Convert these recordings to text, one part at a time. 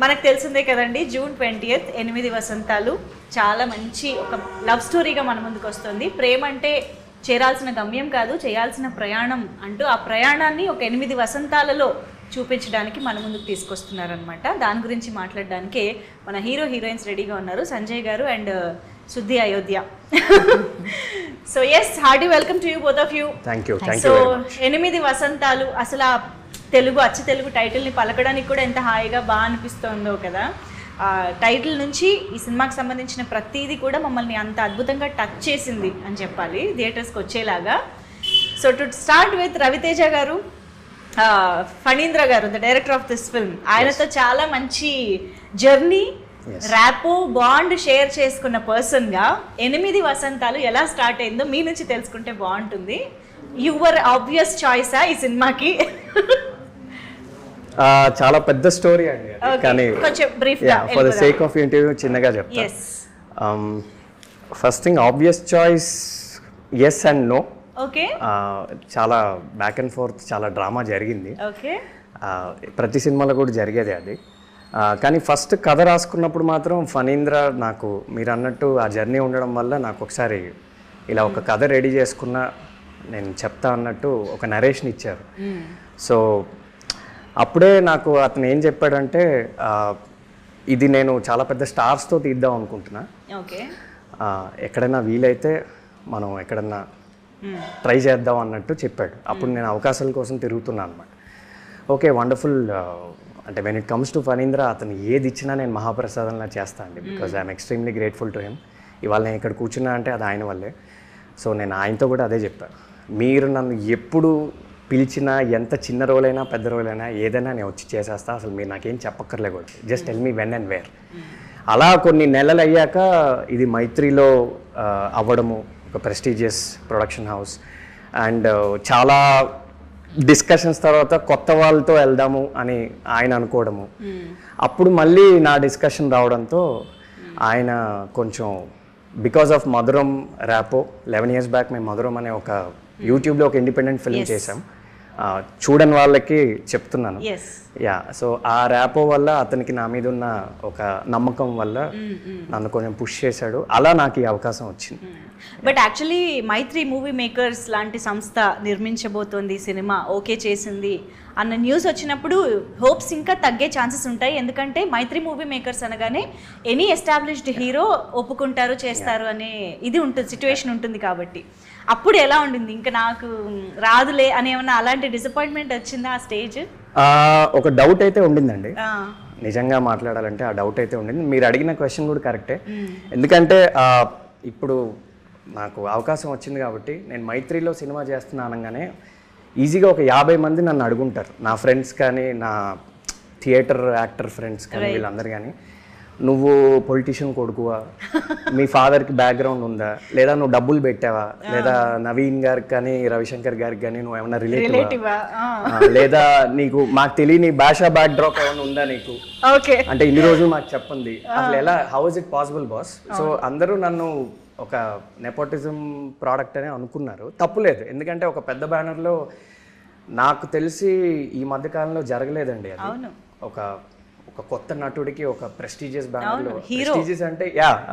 మనకు తెలిసిందే కదండి, June 20th 8 వసంతాలు చాలా మంచి ఒక లవ్ స్టోరీగా మన ముందుకు వస్తుంది. ప్రేమ అంటే చేరాల్సిన గమ్యం కాదు, చేయాల్సిన ప్రయాణం అంటూ ఆ ప్రయాణాన్ని ఒక 8 వసంతాలలో చూపించడానికి మన ముందుకు తీసుకొస్తున్నారనమాట. దాని గురించి మాట్లాడడానికే మన హీరోయిన్స్ రెడీగా ఉన్నారు, Sanjay garu and Shuddhi Ayodhya. So yes, hearty welcome to you both of you. So 8 వసంతాలు, అసలు ఆ అచ్చ తెలుగు టైటిల్ని పలకడానికి కూడా ఎంత హాయిగా బాగా అనిపిస్తుందో కదా. టైటిల్ నుంచి ఈ సినిమాకి సంబంధించిన ప్రతిదీ కూడా మమ్మల్ని అంత అద్భుతంగా టచ్ చేసింది అని చెప్పాలి, థియేటర్స్కి వచ్చేలాగా. So to start with Ravi Teja garu, Phanindra garu, the director of this film, ఆయనతో చాలా మంచి జర్నీ, ర్యాపో బాండ్ షేర్ చేసుకున్న పర్సన్గా 8 వసంతాలు ఎలా స్టార్ట్ అయిందో మీ నుంచి తెలుసుకుంటే బాగుంటుంది. యువర్ ఆబ్వియస్ చాయిసా ఈ సినిమాకి? చాలా పెద్ద స్టోరీ అండి, కానీ కొంచెం బ్రీఫ్గా for the sake of interview చిన్నగా చెప్తాను. First thing, obvious choice yes and no. Okay, చాలా బ్యాక్ అండ్ ఫోర్త్, చాలా డ్రామా జరిగింది. ఓకే, ప్రతి సినిమాలో కూడా జరిగేది అది. కానీ ఫస్ట్ కథ రాసుకున్నప్పుడు మాత్రం ఫణీంద్ర నాకు మీరు అన్నట్టు ఆ జర్నీ ఉండడం వల్ల నాకు ఒకసారి ఇలా ఒక కథ రెడీ చేసుకున్న నేను చెప్తా అన్నట్టు ఒక నరేషన్ ఇచ్చారు. సో అప్పుడే నాకు అతను ఏం చెప్పాడంటే, ఇది నేను చాలా పెద్ద స్టార్స్తో తీద్దాం అనుకుంటున్నా, ఎక్కడైనా వీలైతే మనం ఎక్కడన్నా ట్రై చేద్దాం అన్నట్టు చెప్పాడు. అప్పుడు నేను అవకాశాల కోసం తిరుగుతున్నాను అనమాట. Okay, wonderful. అంటే when it comes to Phanindra, అతను ఏది ఇచ్చినా నేను మహాప్రసాదంలా చేస్తాను అండి, because I'm extremely grateful to him. ఇవాళ నేను ఇక్కడ కూర్చున్నా అంటే అది ఆయన వల్లే. సో నేను ఆయనతో కూడా అదే చెప్పాను, మీరు నన్ను ఎప్పుడు పిలిచినా, ఎంత చిన్న రోలైనా పెద్ద రోలైనా ఏదైనా నేను వచ్చి చేసేస్తా, అసలు మీరు నాకేం చెప్పక్కర్లే కూడా, just tell me when and where. అలా కొన్ని నెలలు అయ్యాక ఇది మైత్రిలో అవ్వడము, ఒక ప్రెస్టీజియస్ ప్రొడక్షన్ హౌస్, అండ్ చాలా డిస్కషన్స్ తర్వాత కొత్త వాళ్ళతో వెళ్దాము అని ఆయన అనుకోవడము. అప్పుడు మళ్ళీ నా డిస్కషన్ రావడంతో ఆయన కొంచెం బికాస్ ఆఫ్ మధురం ర్యాపో 11 years బ్యాక్ మేము మధురం అనే ఒక యూట్యూబ్లో ఒక ఇండిపెండెంట్ ఫిల్మ్ చేసాం. చూడని వాళ్ళకి చెప్తున్నాను. సో ఆ ర్యాపో వల్ల అతనికి నా మీద ఉన్న ఒక నమ్మకం వల్ల నన్ను కొంచెం పుష్ చేశాడు. అలా నాకు ఈ అవకాశం వచ్చింది. But actually Mythri movie makers లాంటి సంస్థ నిర్మించబోతోంది సినిమా, ఓకే చేసింది అన్న న్యూస్ వచ్చినప్పుడు హోప్స్ ఇంకా తగ్గే ఛాన్సెస్ ఉంటాయి. ఎందుకంటే మైత్రి మూవీ మేకర్స్ అనగానే ఎనీ ఎస్టాబ్లిష్డ్ హీరో ఒప్పుకుంటారు, చేస్తారు అనే ఇది ఉంటుంది, సిచ్యువేషన్ ఉంటుంది. కాబట్టి అప్పుడు ఎలా ఉండింది? ఇంకా నాకు రాదులే అని ఏమన్నా అలాంటి డిసప్పాయింట్మెంట్ వచ్చిందా ఆ స్టేజ్? ఒక డౌట్ అయితే ఉండిందండి, నిజంగా మాట్లాడాలంటే ఆ డౌట్ అయితే ఉండింది. మీరు అడిగిన క్వశ్చన్ కూడా కరెక్టే. ఎందుకంటే ఇప్పుడు నాకు అవకాశం వచ్చింది కాబట్టి నేను మైత్రిలో సినిమా చేస్తున్నా అనగానే ఈజీగా ఒక 50 మంది నన్ను అడుగుంటారు, నా ఫ్రెండ్స్ కానీ, నా థియేటర్ యాక్టర్ ఫ్రెండ్స్ కానీ, వీళ్ళందరూ కానీ, నువ్వు పొలిటీషియన్ కొడుకువా, మీ ఫాదర్కి బ్యాక్గ్రౌండ్ ఉందా, లేదా నువ్వు డబ్బులు పెట్టావా, లేదా నవీన్ గారికి కానీ రవిశంకర్ గారికి కానీ నువ్వు ఏమన్నా రిలేటివా, లేదా నీకు మాకు తెలియని భాషా బ్యాక్ డ్రాప్ ఏమైనా ఉందా నీకు, అంటే ఇన్ని రోజులు మాకు చెప్పండి, అసలు ఎలా, how is it possible boss? So అందరూ నన్ను ఒక నెపోటిజం ప్రోడక్ట్ అని అనుకున్నారు. తప్పులేదు, ఎందుకంటే ఒక పెద్ద బ్యానర్లో నాకు తెలిసి ఈ మధ్యకాలంలో జరగలేదండి అది. ఒక ఒక కొత్త నటుడికి ఒక ప్రెస్టీజియస్ బ్యానర్లో, ప్రెస్టీజియస్ అంటే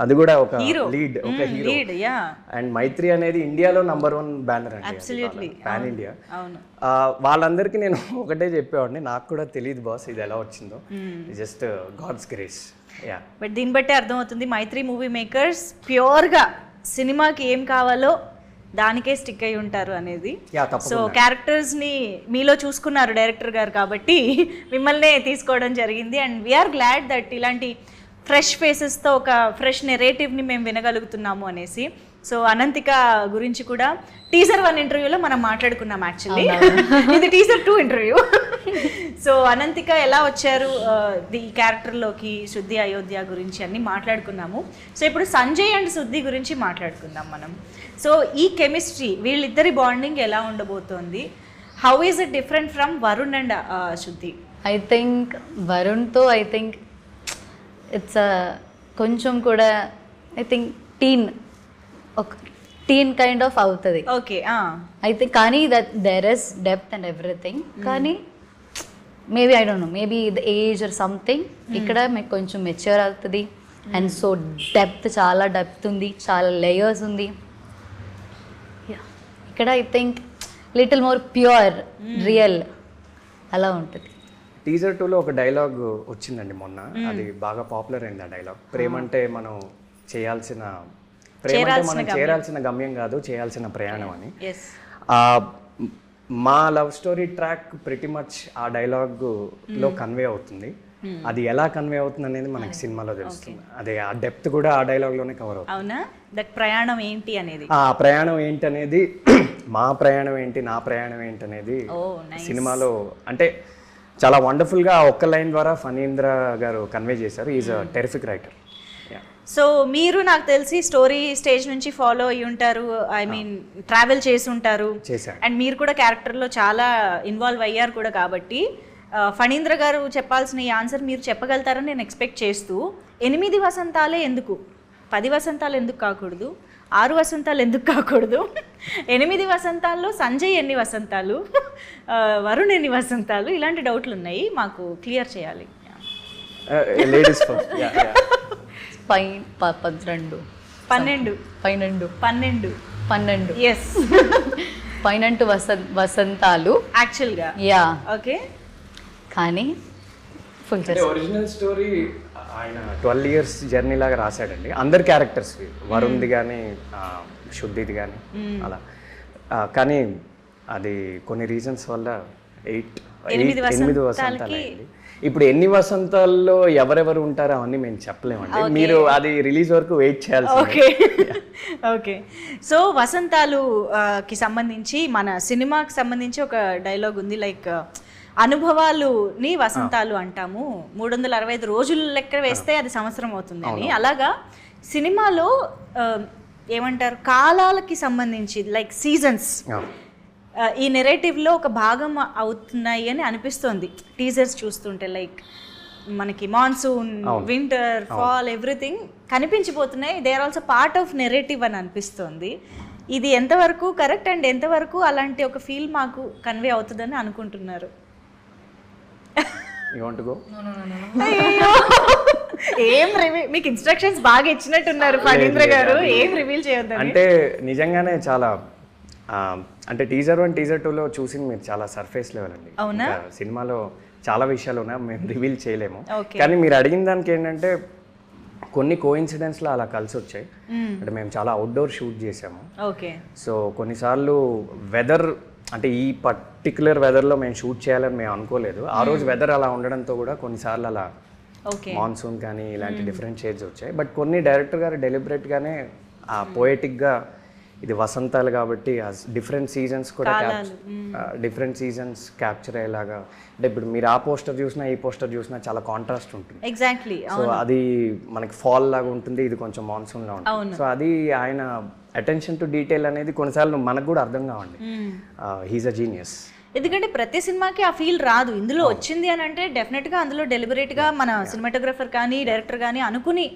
అది కూడా ఒక లీడ్, ఒక హీరో. అండ్ మైత్రి అనేది ఇండియాలో #1 బ్యానర్ అండి, పాన్ ఇండియా. వాళ్ళందరికీ నేను ఒకటే చెప్పేవాడిని, నాకు కూడా తెలియదు బాస్ ఇది ఎలా వచ్చిందో, జస్ట్ గాడ్స్ గ్రేస్. బట్ దీన్ని బట్టే అర్థమవుతుంది మైత్రి మూవీ మేకర్స్ ప్యూర్గా సినిమాకి ఏం కావాలో దానికే స్టిక్ అయి ఉంటారు అనేది. సో క్యారెక్టర్స్ని మీలో చూసుకున్నారు డైరెక్టర్ గారు కాబట్టి మిమ్మల్నే తీసుకోవడం జరిగింది. అండ్ వీఆర్ గ్లాడ్ దట్ ఇలాంటి ఫ్రెష్ ఫేసెస్తో ఒక ఫ్రెష్ నెరేటివ్ని మేము వినగలుగుతున్నాము అనేసి. సో అనంతిక గురించి కూడా టీజర్ 1 ఇంటర్వ్యూలో మనం మాట్లాడుకున్నాం. యాక్చువల్లీ ఇది టీజర్ 2 ఇంటర్వ్యూ. సో అనంతిక ఎలా వచ్చారు ఈ క్యారెక్టర్లోకి, శుద్ధి అయోధ్య గురించి అన్ని మాట్లాడుకున్నాము. సో ఇప్పుడు సంజయ్ అండ్ శుద్ధి గురించి మాట్లాడుకుందాం మనం. సో ఈ కెమిస్ట్రీ, వీళ్ళిద్దరి బాండింగ్ ఎలా ఉండబోతోంది? How is it different from Varun and Shuddhi? I think వరుణ్తో ఇట్స్ కొంచెం కూడా I think teen kind of అవుతుంది. ఓకే, అయితే కానీ that there is depth and everything. కానీ maybe I don't know, maybe the age or something. ఇక్కడ మీకు కొంచెం మెచ్యూర్ అవుతుంది. అండ్ సో డెప్త్, చాలా డెప్త్ ఉంది, చాలా లేయర్స్ ఉంది. ఇక్కడ I think little more pure, real అలా ఉంటుంది. టీజర్ 2లో ఒక డైలాగ్ వచ్చిందండి మొన్న, అది బాగా పాపులర్ అయింది. ఆ డైలాగ్ ప్రేమంటే మనం చేయాల్సిన చేరాల్సిన గమ్యం కాదు, చేయాల్సిన ప్రయాణం అని. మా love story track pretty much ఆ డైలాగ్ లో కన్వే అవుతుంది. అది ఎలా కన్వే అవుతుంది అనేది మనకి సినిమాలో తెలుస్తుంది. అదే ఆ డెప్త్ కూడా ఆ డైలాగ్ లోనే కవర్ అవుతుంది. అవునా? దట్ ప్రయాణం ఏంటి అనేది, ఆ ప్రయాణం ఏంటి అనేది, మా ప్రయాణం ఏంటి, నా ప్రయాణం ఏంటి అనేది సినిమాలో అంటే చాలా వండర్ఫుల్ గా ఒక్క లైన్ ద్వారా ఫణీంద్ర గారు కన్వే చేశారు. Is a terrific writer. So మీరు నాకు తెలిసి స్టోరీ స్టేజ్ నుంచి ఫాలో అయ్యి ఉంటారు, ఐ మీన్ ట్రావెల్ చేసి ఉంటారు, అండ్ మీరు కూడా క్యారెక్టర్లో చాలా ఇన్వాల్వ్ అయ్యారు కూడా. కాబట్టి ఫణీంద్ర గారు చెప్పాల్సిన ఈ ఆన్సర్ మీరు చెప్పగలుగుతారని నేను ఎక్స్పెక్ట్ చేస్తూ, 8 వసంతాలే ఎందుకు, 10 వసంతాలు ఎందుకు కాకూడదు, 6 వసంతాలు ఎందుకు కాకూడదు, 8 వసంతాల్లో సంజయ్ ఎన్ని వసంతాలు, వరుణ్ ఎన్ని వసంతాలు, ఇలాంటి డౌట్లు ఉన్నాయి, మాకు క్లియర్ చేయాలి. లేడీస్ 12 ఎస్ 12 వసంతాలు యాక్చువల్గా. Yeah okay. కానీ ఫుల్ ఒరిజినల్ స్టోరీ ఆయన 12 years జర్నీ లాగా రాశాడండి. అందరి క్యారెక్టర్స్, వరుణ్ది కానీ శుద్ధిది కానీ అలా. కానీ అది కొన్ని రీజన్స్ వల్ల 8 వసంతాలు అయింది. ఇప్పుడు ఎన్ని వసంతాల్లో ఎవరెవరు ఉంటారో అవన్నీ మేము చెప్పలేమండి. మీరు అది రిలీజ్ వరకు వెయిట్ చేయాలి. Okay okay. సో వసంతాలు కి సంబంధించి మన సినిమాకి సంబంధించి ఒక డైలాగ్ ఉంది, లైక్ అనుభవాలుని వసంతాలు అంటాము, 365 రోజులు లెక్క వేస్తే అది సంవత్సరం అవుతుంది అని. అలాగా సినిమాలో ఏమంటారు, కాలాలకి సంబంధించి లైక్ సీజన్స్ ఈ నెరేటివ్లో ఒక భాగం అవుతున్నాయి అని అనిపిస్తుంది టీజర్స్ చూస్తుంటే. లైక్ మనకి మాన్సూన్, వింటర్, ఫాల్, ఎవ్రీథింగ్ కనిపించిపోతున్నాయి. They are also part of narrative అని అనిపిస్తుంది. ఇది ఎంతవరకు కరెక్ట్ అండ్ ఎంతవరకు అలాంటి ఒక ఫీల్ మాకు కన్వే అవుతుందని అనుకుంటున్నారు? ఏం మీకు ఇన్స్ట్రక్షన్స్ బాగా ఇచ్చినట్టున్నారు ఫణీంద్ర గారు, ఏం రివీల్ చేయొద్దు అంటే. నిజంగానే చాలా అంటే టీజర్ 1, టీజర్ 2లో చూసింది మీరు చాలా సర్ఫేస్ లెవెల్ అండి. సినిమాలో చాలా విషయాలు ఉన్నాయి, మేము రివీల్ చేయలేము. కానీ మీరు అడిగిన దానికి ఏంటంటే కొన్ని కోఇన్సిడెంట్స్లో అలా కలిసి వచ్చాయి. అంటే మేము చాలా అవుట్డోర్ షూట్ చేసాము. సో కొన్నిసార్లు వెదర్ అంటే ఈ పర్టికులర్ వెదర్లో మేము షూట్ చేయాలని మేము అనుకోలేదు. ఆ రోజు వెదర్ అలా ఉండడంతో కూడా కొన్నిసార్లు అలా మాన్సూన్ కానీ ఇలాంటి డిఫరెంట్ షేడ్స్ వచ్చాయి. బట్ కొన్ని డైరెక్టర్ గారు డెలిబరేట్గానే ఆ పోయటిక్గా ఇది వసంతాలు కాబట్టి డిఫరెంట్ సీజన్స్ కూడా డిఫరెంట్ సీజన్స్ క్యాప్చర్ అయ్యేలాగా. అంటే ఇప్పుడు మీరు ఆ పోస్టర్ చూసినా ఈ పోస్టర్ చూసినా చాలా కాంట్రాస్ట్ ఉంటుంది. ఎగ్జాక్ట్లీ. సో అది మనకి ఫాల్ లాగా ఉంటుంది, ఇది కొంచెం మాన్సూన్ లా ఉంటుంది. సో అది ఆయన అటెన్షన్ టు డీటెయిల్ అనేది కొన్నిసార్లు మనకు కూడా అర్థం కావండి. He's a genius. ఎందుకంటే ప్రతి సినిమాకి ఆ ఫీల్ రాదు. ఇందులో వచ్చింది అని అంటే డెఫినెట్గా అందులో డెలిబరేట్గా మన సినిమాటోగ్రఫర్ కానీ డైరెక్టర్ కానీ అనుకుని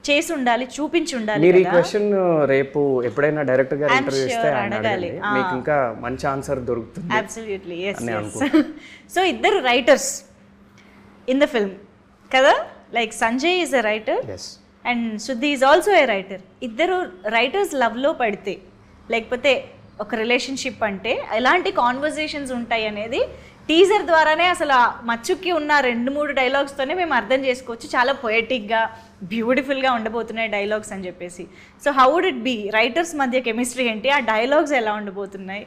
చేసి ఉండాలి, చూపించి ఉండాలి. మీరు ఈ క్వశ్చన్ రేపు ఎప్పుడైనా డైరెక్టర్ గారు ఇంటర్వ్యూ ఇస్తే అడగాలి, మీకు ఇంకా మంచి ఆన్సర్ దొరుకుతుంది. Absolutely yes. సో ఇద్దరు రైటర్స్ ఇన్ ద ఫిల్మ్ కదా, like Sanjay is a writer and శుద్ధి ఈజ్ ఆల్సో ఏ రైటర్. ఇద్దరు రైటర్స్ లవ్లో పడితే లేకపోతే ఒక రిలేషన్షిప్ అంటే ఎలాంటి కాన్వర్జేషన్స్ ఉంటాయి అనేది టీజర్ ద్వారానే అసలు మచ్చుకి ఉన్న 2-3 డైలాగ్స్తోనే మేము అర్థం చేసుకోవచ్చు. చాలా పొయటిక్గా బ్యూటిఫుల్గా ఉండబోతున్నాయి డైలాగ్స్ అని చెప్పేసి. So how would it be, writers మధ్య కెమిస్ట్రీ ఏంటి, ఆ డైలాగ్స్ ఎలా ఉండబోతున్నాయి,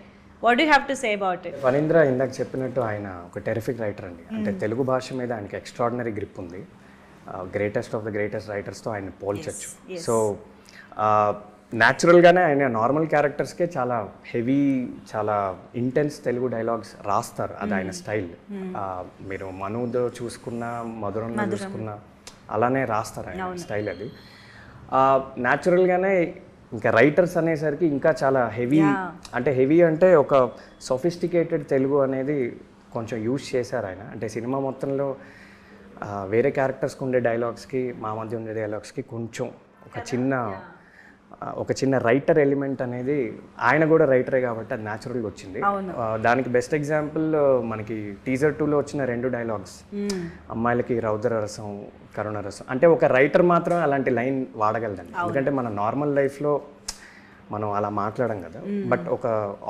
what you have to say about it? Phanindra ఇందాక చెప్పినట్టు ఆయన ఒక టెరిఫిక్ రైటర్ అండి. అంటే తెలుగు భాష మీద ఆయనకి ఎక్స్ట్రాడినరీ గ్రిప్ ఉంది. గ్రేటెస్ట్ ఆఫ్ ద గ్రేటెస్ట్ రైటర్స్తో ఆయన పోల్చచ్చు. సో న్యాచురల్గానే ఆయన నార్మల్ క్యారెక్టర్స్కే చాలా హెవీ, చాలా ఇంటెన్స్ తెలుగు డైలాగ్స్ రాస్తారు. అది ఆయన స్టైల్. మీరు మనుదో చూసుకున్నా, మధురంలో చూసుకున్నా అలానే రాస్తారు ఆయన స్టైల్. అది న్యాచురల్గానే. ఇంకా రైటర్స్ అనేసరికి ఇంకా చాలా హెవీ, అంటే హెవీ అంటే ఒక సొఫిస్టికేటెడ్ తెలుగు అనేది కొంచెం యూజ్ చేశారు ఆయన. అంటే సినిమా మొత్తంలో వేరే క్యారెక్టర్స్కి ఉండే డైలాగ్స్కి మా మధ్య ఉండే డైలాగ్స్కి కొంచెం ఒక చిన్న ఒక చిన్న రైటర్ ఎలిమెంట్ అనేది, ఆయన కూడా రైటరే కాబట్టి అది న్యాచురల్గా వచ్చింది. దానికి బెస్ట్ ఎగ్జాంపుల్ మనకి టీజర్ 2లో వచ్చిన 2 డైలాగ్స్, అమ్మాయిలకి రౌద్ర రసం కరుణ రసం, అంటే ఒక రైటర్ మాత్రం అలాంటి లైన్ వాడగలదండి. ఎందుకంటే మన నార్మల్ లైఫ్లో మనం అలా మాట్లాడడం కదా, బట్ ఒక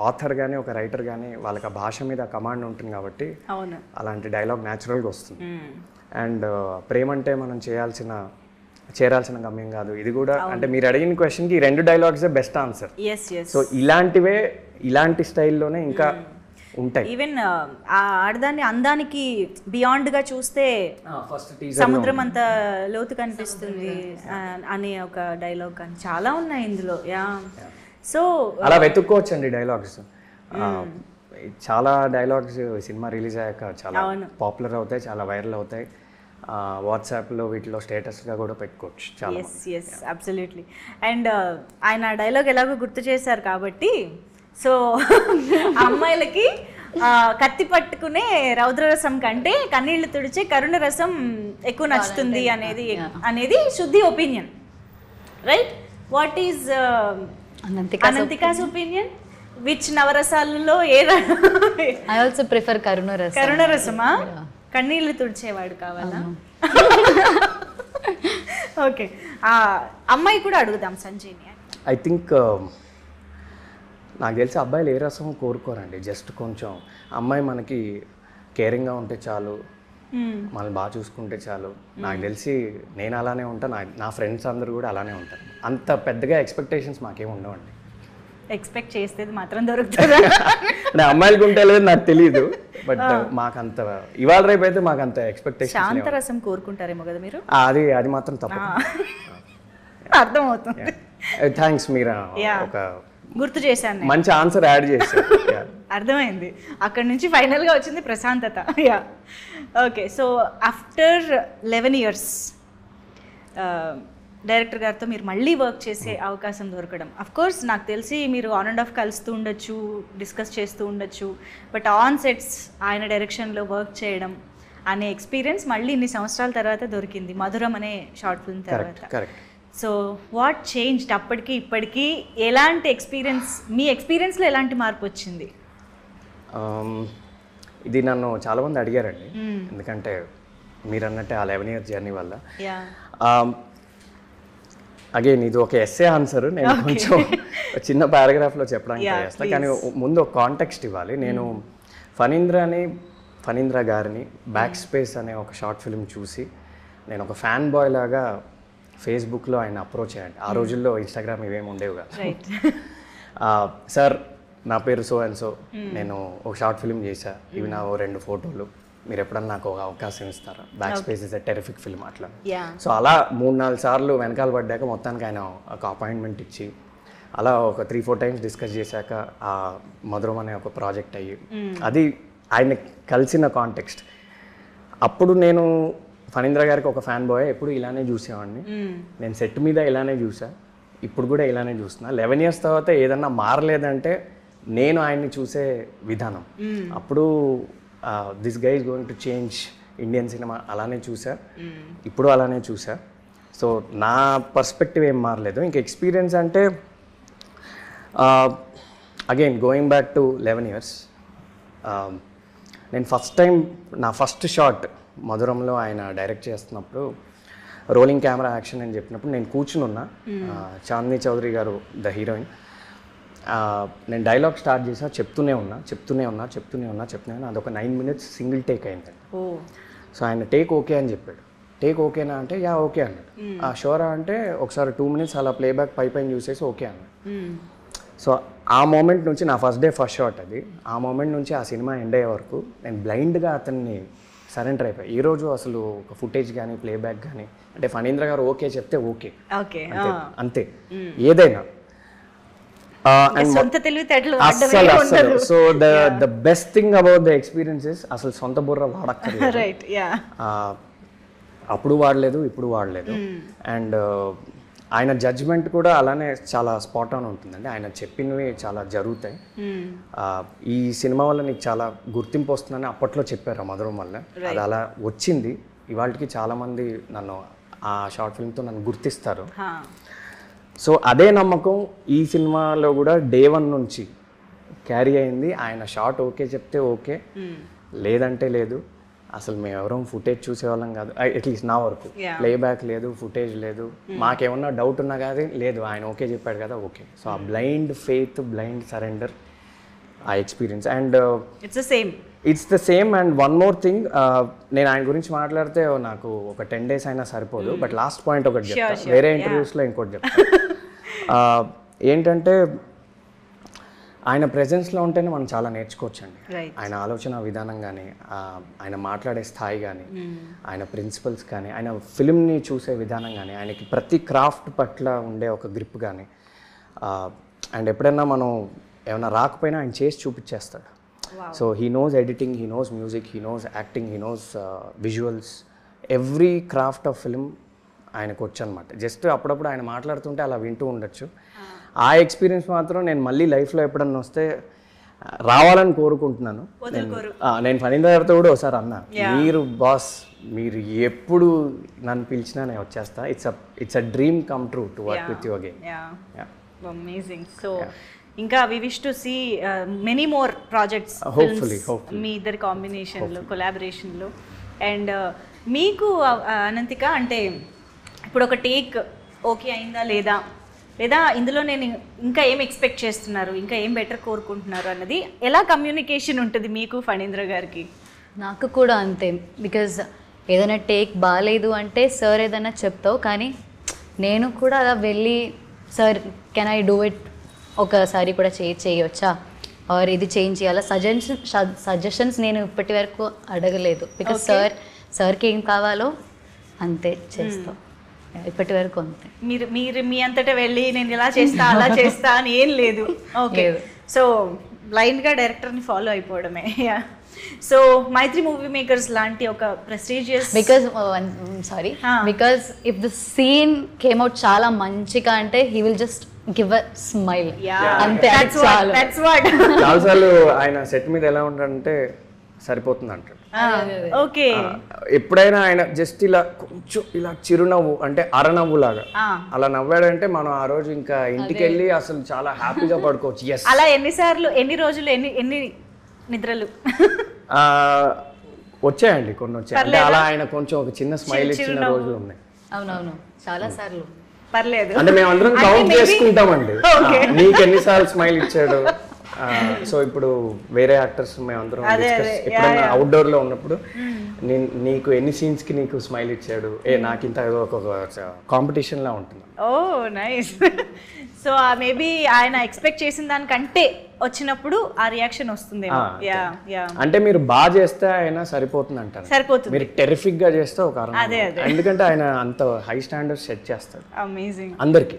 ఆథర్ కానీ ఒక రైటర్ కానీ వాళ్ళకి ఆ భాష మీద కమాండ్ ఉంటుంది కాబట్టి అలాంటి డైలాగ్ న్యాచురల్గా వస్తుంది. అండ్ ప్రేమ అంటే మనం చేరాల్సిన గమ్యం కాదు, ఇది కూడా అంటే మీరు అడిగిన క్వశ్చన్కి 2 డైలాగ్సే బెస్ట్ ఆన్సర్. సో ఇలాంటి స్టైల్లోనే ఇంకా ఉంటాయి. ఈవెన్ ఆ ఆడదాన్ని అందానికి బియాండ్ గా చూస్తే సముద్రం అంత లోతు కనిపిస్తుంది అనే ఒక డైలాగ్ కానీ చాలా ఉన్నాయి ఇందులో. సో అలా వెతుక్కోవచ్చండి డైలాగ్స్. చాలా డైలాగ్స్ సినిమా రిలీజ్ అయ్యాక చాలా పాపులర్ అవుతాయి, చాలా వైరల్ అవుతాయి. వాట్సాప్లో వీటిలో స్టేటస్గా కూడా పెట్టుకోవచ్చు చాలా. Yes absolutely. అండ్ ఆయన డైలాగ్ ఎలాగో గుర్తు చేశారు కాబట్టి, సో అమ్మాయిలకి కత్తి పట్టుకునే రౌద్రరసం కంటే కన్నీళ్లు తుడిచే కరుణ రసం ఎక్కువ నచ్చుతుంది అనేది Shuddhi opinion, right? What is Ananthika's opinion? Which నవరసాలలో I also prefer కరుణ రసమా? కన్నీళ్లు తుడిచేవాడు కావాలా? ఓకే, అమ్మాయి కూడా అడుగుదాం సంజయ్ని. ఐ థింక్ నాకు తెలిసి అబ్బాయిలు ఏ రసం కోరుకోరండి, జస్ట్ కొంచెం అమ్మాయి మనకి కేరింగ్గా ఉంటే చాలు, మనల్ని బాగా చూసుకుంటే చాలు. నాకు తెలిసి నేను అలానే ఉంటాను, నా ఫ్రెండ్స్ అందరూ కూడా అలానే ఉంటారు. అంత పెద్దగా ఎక్స్పెక్టేషన్స్ మాకేం ఉండవండి. ఎక్స్పెక్ట్ చేస్తే మాత్రం దొరుకుతుందా? అంటే అమ్మాయిలకు ఉంటే లేదు నాకు తెలియదు, బట్ మాకంత ఇవాళ రేపు అయితే మాకంత ఎక్స్పెక్టేషన్. శాంతరసం కోరుకుంటారేమో కదా మీరు? అది మాత్రం తప్ప. అర్థమవుతుంది. థ్యాంక్స్, మీరు ఒక గుర్తు చేశాను, మంచి ఆన్సర్ యాడ్ చేశారు. అర్థమైంది. అక్కడ నుంచి ఫైనల్గా వచ్చింది ప్రశాంతత. Okay, so after 11 years director గారితో మీరు మళ్ళీ వర్క్ చేసే అవకాశం దొరకడం, అఫ్కోర్స్ నాకు తెలిసి మీరు ఆన్ అండ్ ఆఫ్ కలుస్తూ ఉండొచ్చు, డిస్కస్ చేస్తూ ఉండొచ్చు, బట్ ఆన్ సెట్స్ ఆయన డైరెక్షన్లో వర్క్ చేయడం అనే ఎక్స్పీరియన్స్ మళ్ళీ ఇన్ని సంవత్సరాల తర్వాత దొరికింది మధురం అనే షార్ట్ ఫిల్మ్ తర్వాత. సో వాట్ చేంజ్డ్ అప్పటికి ఇప్పటికీ? ఎలాంటి మీ ఎక్స్పీరియన్స్లో ఎలాంటి మార్పు వచ్చింది? ఇది నన్ను చాలామంది అడిగారండి, ఎందుకంటే మీరు అన్నట్టే ఆ 11 years జర్నీ వల్ల. అగైన్ ఇది ఒక ఎస్సే ఆన్సర్, నేను కొంచెం చిన్న పారాగ్రాఫ్లో చెప్పడానికి ట్రై చేస్తాను, కానీ ముందు ఒక కాంటెక్స్ట్ ఇవ్వాలి. నేను ఫణీంద్ర గారిని బ్యాక్ స్పేస్ అనే ఒక షార్ట్ ఫిల్మ్ చూసి నేను ఒక ఫ్యాన్ బాయ్ లాగా ఫేస్బుక్లో ఆయన అప్రోచ్ అయ్యాను. ఆ రోజుల్లో ఇన్స్టాగ్రామ్ ఇవేమి ఉండేవి కాదు. సార్, నా పేరు సో అండ్ సో, నేను ఒక షార్ట్ ఫిల్మ్ చేశా, ఇవి నా 2 photos, మీరు ఎప్పుడన్నా నాకు ఒక అవకాశం ఇస్తారా? Back space is a terrific film అట్లా. సో అలా 3-4 సార్లు వెనకాల పడ్డాక మొత్తానికి ఆయన ఒక అపాయింట్మెంట్ ఇచ్చి అలా ఒక 3-4 times డిస్కస్ చేశాక ఆ మధురం అనే ఒక ప్రాజెక్ట్ అయ్యి, అది ఆయన కలిసిన కాంటెక్స్ట్. అప్పుడు నేను ఫణీంద్ర గారికి ఒక ఫ్యాన్ బాయ్, ఎప్పుడు ఇలానే చూసేవాడిని, నేను సెట్ మీద ఇలానే చూసా, ఇప్పుడు కూడా ఇలానే చూస్తున్నా. 11 years తర్వాత ఏదన్నా మారలేదంటే నేను ఆయన్ని చూసే విధానం. అప్పుడు this guy is going to change Indian cinema అలానే చూసా, ఇప్పుడు అలానే చూసా. సో నా పర్స్పెక్టివ్ ఏం మారలేదు. ఇంకా ఎక్స్పీరియన్స్ అంటే again going back to 11 years, నేను నా ఫస్ట్ షాట్ మధురంలో ఆయన డైరెక్ట్ చేస్తున్నప్పుడు రోలింగ్ కెమెరా యాక్షన్ అని చెప్పినప్పుడు నేను కూర్చుని ఉన్నా. చాందిని చౌదరి గారు ద హీరోయిన్, నేను డైలాగ్ స్టార్ట్ చేసా, చెప్తూనే ఉన్నా. అదొక 9 minutes సింగిల్ టేక్ అయిందండి. సో ఆయన టేక్ ఓకే అని చెప్పాడు. టేక్ ఓకేనా అంటే యా ఓకే అన్నాడు. షోరా అంటే ఒకసారి 2 minutes అలా ప్లేబ్యాక్ పైన చూసేసి ఓకే అన్నాడు. సో ఆ మూమెంట్ నుంచి నా ఫస్ట్ షాట్ అది. ఆ మూమెంట్ నుంచి ఆ సినిమా ఎండ్ అయ్యే వరకు నేను బ్లైండ్గా అతన్ని సరెండర్ అయిపోయి. ఈరోజు అసలు ఒక ఫుటేజ్ కానీ ప్లేబ్యాక్ కానీ అంటే ఫణీంద్ర గారు ఓకే చెప్తే ఓకే, అంతే ఏదైనా. అసలు so the best thing about the experiences, అసలు సొంత బుర్ర వాడక్కర్లేదు. అప్పుడు వాడలేదు, ఇప్పుడు వాడలేదు. అండ్ ఆయన జడ్జ్మెంట్ కూడా అలానే చాలా స్పాట్ ఆన్ ఉంటుందండి. ఆయన చెప్పినవి చాలా జరుగుతాయి. ఈ సినిమా వల్ల నీకు చాలా గుర్తింపు వస్తుందని అప్పట్లో చెప్పారు మధురం వల్ల. అది అలా వచ్చింది. ఇవాళకి చాలామంది నన్ను ఆ షార్ట్ ఫిల్మ్తో నన్ను గుర్తిస్తారు. సో అదే నమ్మకం ఈ సినిమాలో కూడా డే 1 నుంచి క్యారీ అయింది. ఆయన షార్ట్ ఓకే చెప్తే ఓకే, లేదంటే లేదు. అసలు మేము ఎవరో ఫుటేజ్ చూసేవాళ్ళం కాదు, అట్లీస్ట్ నా వరకు. ప్లేబ్యాక్ లేదు, ఫుటేజ్ లేదు, మాకేమన్నా డౌట్ ఉన్నా కానీ లేదు, ఆయన ఓకే చెప్పాడు కదా ఓకే. సో ఆ బ్లైండ్ ఫెయిత్, బ్లైండ్ సరెండర్, ఆ experience. And it's the same. And one more thing, నేను ఆయన గురించి మాట్లాడితే నాకు ఒక 10 days అయినా సరిపోదు. బట్ లాస్ట్ పాయింట్ ఒకటి చెప్తాను, వేరే ఇంటర్వ్యూస్లో ఇంకోటి చెప్తాను. ఏంటంటే ఆయన ప్రెజెన్స్లో ఉంటేనే మనం చాలా నేర్చుకోవచ్చండి. ఆయన ఆలోచన విధానం కానీ, ఆయన మాట్లాడే స్థాయి కానీ, ఆయన ప్రిన్సిపల్స్ కానీ, ఆయన ఫిల్మ్ని చూసే విధానం కానీ, ఆయనకి ప్రతి క్రాఫ్ట్ పట్ల ఉండే ఒక గ్రిప్ కానీ. అండ్ ఎప్పుడైనా మనం ఏమైనా రాకపోయినా ఆయన చేసి చూపించేస్తాడు. So he knows editing, he knows music, he knows acting, he knows visuals, every craft of film ఆయనకు వచ్చు అనమాట. జస్ట్ అప్పుడప్పుడు ఆయన మాట్లాడుతుంటే అలా వింటూ ఉండొచ్చు. ఆ ఎక్స్పీరియన్స్ మాత్రం నేను మళ్ళీ లైఫ్లో ఎప్పుడన్నా వస్తే రావాలని కోరుకుంటున్నాను. నేను ఫణీంద్ర గారితో కూడా ఒకసారి అన్నా, మీరు బాస్, మీరు ఎప్పుడు నన్ను పిలిచినా నేను వచ్చేస్తా. It's a dream come true to work with you again. Amazing. So ఇంకా we wish to see many more projects మీ ఇద్దరి కాంబినేషన్లో, కొలాబరేషన్లో. అండ్ మీకు అనంతిక, అంటే ఇప్పుడు ఒక టేక్ ఓకే అయిందా లేదా, లేదా ఇందులో నేను ఇంకా ఏం ఎక్స్పెక్ట్ చేస్తున్నారు, ఇంకా ఏం బెటర్ కోరుకుంటున్నారు అన్నది ఎలా కమ్యూనికేషన్ ఉంటుంది మీకు ఫణీంద్ర గారికి? నాకు కూడా అంతే. బికాజ్ ఏదైనా టేక్ బాగాలేదు అంటే సార్ ఏదైనా చెప్తావు, కానీ నేను కూడా అలా వెళ్ళి sir can I do it, ఒకసారి కూడా చేయొచ్చా, ఆర్ ఇది చేంజ్ చేయాలా, సజెషన్స్ నేను ఇప్పటి వరకు అడగలేదు. బికాజ్ సార్కి ఏం కావాలో అంతే చేస్తాం ఇప్పటి వరకు. అంతే. మీరు మీ అంతటా వెళ్ళి నేను ఇలా చేస్తా అలా చేస్తా అని ఏం లేదు. ఓకే, సో బ్లైండ్గా డైరెక్టర్ని ఫాలో అయిపోవడమే. సో మైత్రి మూవీ మేకర్స్ లాంటి ఒక prestigious, because if the scene came out చాలా మంచిగా అంటే he will just give a smile, అంతే. చాలాసార్లు ఆయన సెట్ మీద ఎలా ఉంటాడంటే సరిపోతుంది అంటాడు. ఓకే, ఎప్పుడైనా ఆయన జస్ట్ ఇలా కొంచెం ఇలా చిరునవ్వు, అంటే అరనవ్వు లాగా అలా నవ్వాడంటే మనం ఆ రోజు ఇంకా ఇంటికి వెళ్ళి అసలు చాలా హ్యాపీగా పడుకోవచ్చు. ఎస్. అలా ఎన్నిసార్లు, ఎన్ని రోజులు, ఎన్ని నిద్రలు వచ్చాయండి? కొన్ని వచ్చాయి. అంటే అలా ఆయన కొంచెం ఒక చిన్న స్మైల్ ఇచ్చిన రోజులు ఉన్నాయి. అవునవును, చాలా సార్లు. పర్లేదు, అంటే మేము అందరం కౌంట్ చేసుకుంటామండి, నీకు ఎన్నిసార్లు స్మైల్ ఇచ్చాడు. సో ఇప్పుడు వేరే యాక్టర్స్ మేమందరం ఎప్పుడైనా అవుట్డోర్ లో ఉన్నప్పుడు నీకు ఎన్ని సీన్స్ కి నీకు స్మైల్ ఇచ్చాడు, నాకు ఇంత ఒక కాంపిటీషన్ లా ఉంటుంది. ఓ నైస్. సో మేబీ ఆయన ఎక్స్పెక్ట్ చేసిన దానికంటే వచ్చినప్పుడు ఆ రియాక్షన్ వస్తుంది. అంటే మీరు బాగా చేస్తే ఆయన సరిపోతుంది అంటారు. సరిపోతుంది. మీరు టెరిఫిక్ గా చేస్తే ఒక ఎందుకంటే ఆయన అంత హై స్టాండర్డ్స్ సెట్ చేస్తాడు. అమేజింగ్ అందరికి.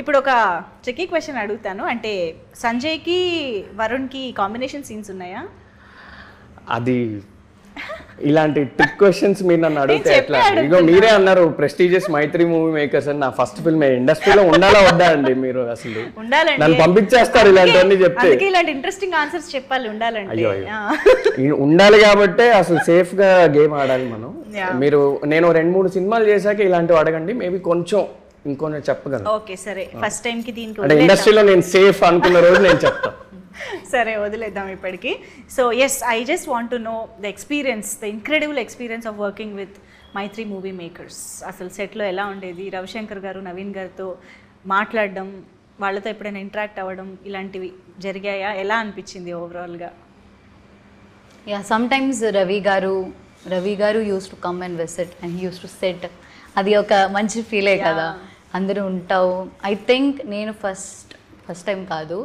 ఇప్పుడు ఒక ట్రికీ క్వశ్చన్ అడుగుతాను, అంటే సంజయ్కి వరుణ్కి కాంబినేషన్ సీన్స్ ఉన్నాయా? అది ఇలాంటి ట్రిక్ క్వశ్చన్స్ మీరు నన్ను అడిగితే ఎట్లా? ఇగో మీరే అన్నారు ప్రెస్టీజియస్ మైత్రి మూవీ మేకర్స్ అని. నా ఫస్ట్ ఫిల్మ్ ఇండస్ట్రీలో ఉండాలా వద్దా అండి? మీరు అసలు నన్ను పంపించేస్తారు ఇలాంటివన్నీ చెప్తే. ఇలాంటి ఇంట్రెస్టింగ్ ఆన్సర్స్ చెప్పాలి, ఉండాలండి. అయ్యో ఉండాలి కాబట్టి అసలు సేఫ్ గా గేమ్ ఆడాలి మనం. మీరు నేను 2-3 సినిమాలు చేశాక ఇలాంటివి అడగండి, మేబీ కొంచెం ఇంకొన్ని చెప్పగలను. ఓకే సరే, ఫస్ట్ టైం కి దీనికి అంటే ఇండస్ట్రీలో నేను సేఫ్ అనుకున్న రోజు నేను చెప్తాను. సరే వదిలేద్దాం ఇప్పటికి. So yes, I just want to know the experience, the incredible experience of working with Mythri movie makers. అసలు సెట్లో ఎలా ఉండేది? రవిశంకర్ గారు, నవీన్ గారితో మాట్లాడడం, వాళ్ళతో ఎప్పుడైనా ఇంటరాక్ట్ అవ్వడం ఇలాంటివి జరిగాయా? ఎలా అనిపించింది ఓవరాల్గా? యా, సమ్టైమ్స్ రవి గారు use to come and visit and use to set. అది ఒక మంచి ఫీలే కదా, అందరూ ఉంటావు. ఐ థింక్ నేను ఫస్ట్ టైం కాదు,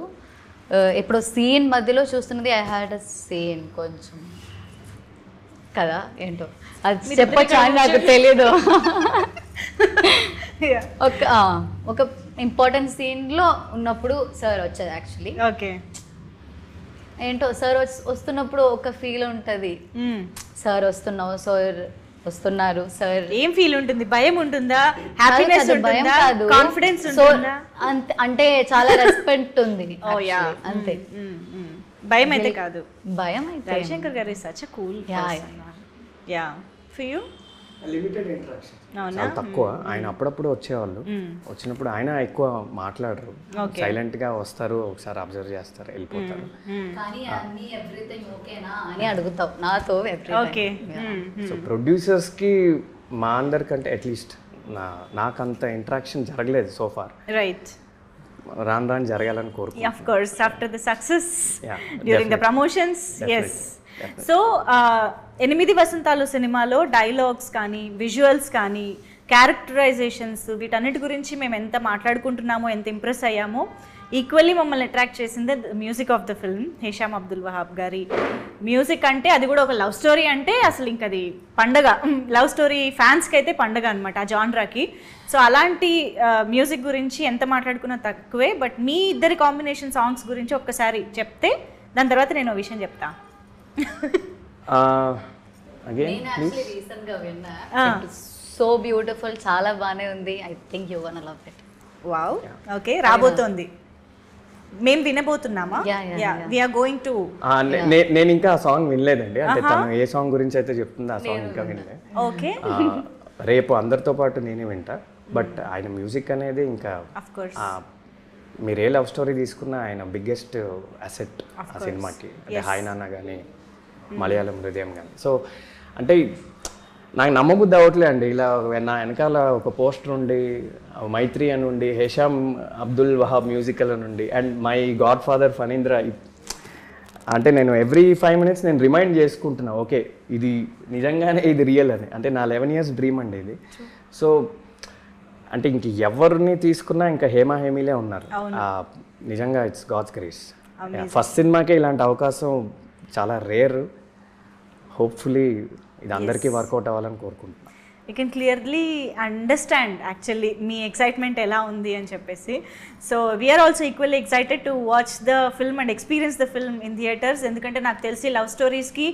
ఇప్పుడు సీన్ మధ్యలో చూస్తున్నది. ఐ హ్యాడ్ అ సీన్ కొంచెం కదా, ఏంటో అది చెప్పచ్చా అని నాకు తెలియదు. ఒక ఇంపార్టెంట్ సీన్లో ఉన్నప్పుడు సార్ వచ్చేది యాక్చువల్లీ. ఓకే, ఏంటో సార్ వస్తున్నప్పుడు ఒక ఫీల్ ఉంటుంది, సార్ వస్తున్నారు సార్. ఏం ఫీల్ ఉంటుంది? భయం ఉంటుందా? హ్యాపీనెస్ ఉంటుందా? కాన్ఫిడెన్స్ ఉంటుందా? అంటే చాలా రెస్పెక్ట్ ఉంది. అంతే, భయం అయితే కాదు. భయం అయితే. రవిశంకర్ గారు is such a cool person. Yeah, for you? Limited interaction, అవునా? చాలా తక్కువ. ఆయన అప్పుడప్పుడు వచ్చేవాళ్ళు, వచ్చినప్పుడు ఆయన ఎక్కువ మాట్లాడరు, సైలెంట్ గా వస్తారు, ఒకసారి అబ్జర్వ్ చేస్తారు, వెళ్ళిపోతారు. కానీ అన్ని ఎవ్రీథింగ్ ఓకేనా అని అడుగుతావు నాతో. ఓకే. సో ప్రొడ్యూసర్స్ కి మా అందరికంటే అట్లీస్ట్ నాకంత ఇంటరాక్షన్ జరగలేదు సో ఫార్. రైట్. రాను రాను జరగాలని కోరుకుంటున్నాను. Of course, after the success, Yeah, during the definitely. promotions, yes. Definitely. So, 8 వసంతాలు సినిమాలో డైలాగ్స్ కానీ, విజువల్స్ కానీ, క్యారెక్టరైజేషన్స్, వీటన్నిటి గురించి మేము ఎంత మాట్లాడుకుంటున్నామో, ఎంత ఇంప్రెస్ అయ్యామో, ఈక్వల్లీ మమ్మల్ని అట్రాక్ట్ చేసిందే music of the film. Hesham Abdul Wahab గారి మ్యూజిక్ అంటే, అది కూడా ఒక లవ్ స్టోరీ అంటే అసలు ఇంక అది పండగ. లవ్ స్టోరీ ఫ్యాన్స్కి అయితే పండగ అనమాట ఆ జాన్రాకి. సో అలాంటి మ్యూజిక్ గురించి ఎంత మాట్లాడుకున్నా తక్కువే. బట్ మీ ఇద్దరి కాంబినేషన్ సాంగ్స్ గురించి ఒక్కసారి చెప్తే దాని తర్వాత నేను ఒక విషయం చెప్తా. అగైన్ రీసెంట్గా విన్నా, సో బ్యూటిఫుల్, చాలా బాగానే ఉంది. I think you gonna love it. Wow. Okay, రాబోతోంది, మేము వినబోతున్నామా? We are going to. నేను ఇంకా ఆ సాంగ్ వినలేదండి, అంటే తను ఏ సాంగ్ గురించి అయితే చెప్తుందో ఆ సాంగ్ ఇంకా వినలేదు. ఓకే. రేపు అందరితో పాటు నేనే వింటా. బట్ ఆయన మ్యూజిక్ అనేది ఇంకా ఆఫ్ కోర్స్ మీరు ఏ లవ్ స్టోరీ తీసుకున్నా ఆయన బిగ్గెస్ట్ అసెట్ ఆ సినిమాకి. అంటే హాయ్ నాన్న కానీ, మలయాళం హృదయం కానీ. సో అంటే నాకు నమ్మబుద్ధి అవ్వట్లే అండి, ఇలా నా వెనకాల ఒక పోస్టర్ ఉండి, మైత్రి అని ఉండి, హేషామ్ అబ్దుల్ వహాబ్ మ్యూజికల్ అని ఉండి, and my God father Phanindra. అంటే నేను ఎవ్రీ 5 minutes నేను రిమైండ్ చేసుకుంటున్నా, ఓకే ఇది నిజంగానే ఇది రియల్ అని. అంటే నా 11 years డ్రీమ్ అండి ఇది. సో అంటే ఇంక ఎవరిని తీసుకున్నా ఇంకా హేమా హేమీలే ఉన్నారు. నిజంగా ఇట్స్ గాడ్స్ గ్రేస్. ఫస్ట్ సినిమాకే ఇలాంటి అవకాశం చాలా రేర్. హోప్ఫుల్లీ ఇది అందరికీ వర్కౌట్ అవ్వాలని కోరుకుంటున్నాను. You can clearly understand actually మీ ఎక్సైట్మెంట్ ఎలా ఉంది అని చెప్పేసి. So we are also equally excited to watch the film and experience the film in theatres. ఎందుకంటే నాకు తెలిసి లవ్ స్టోరీస్కి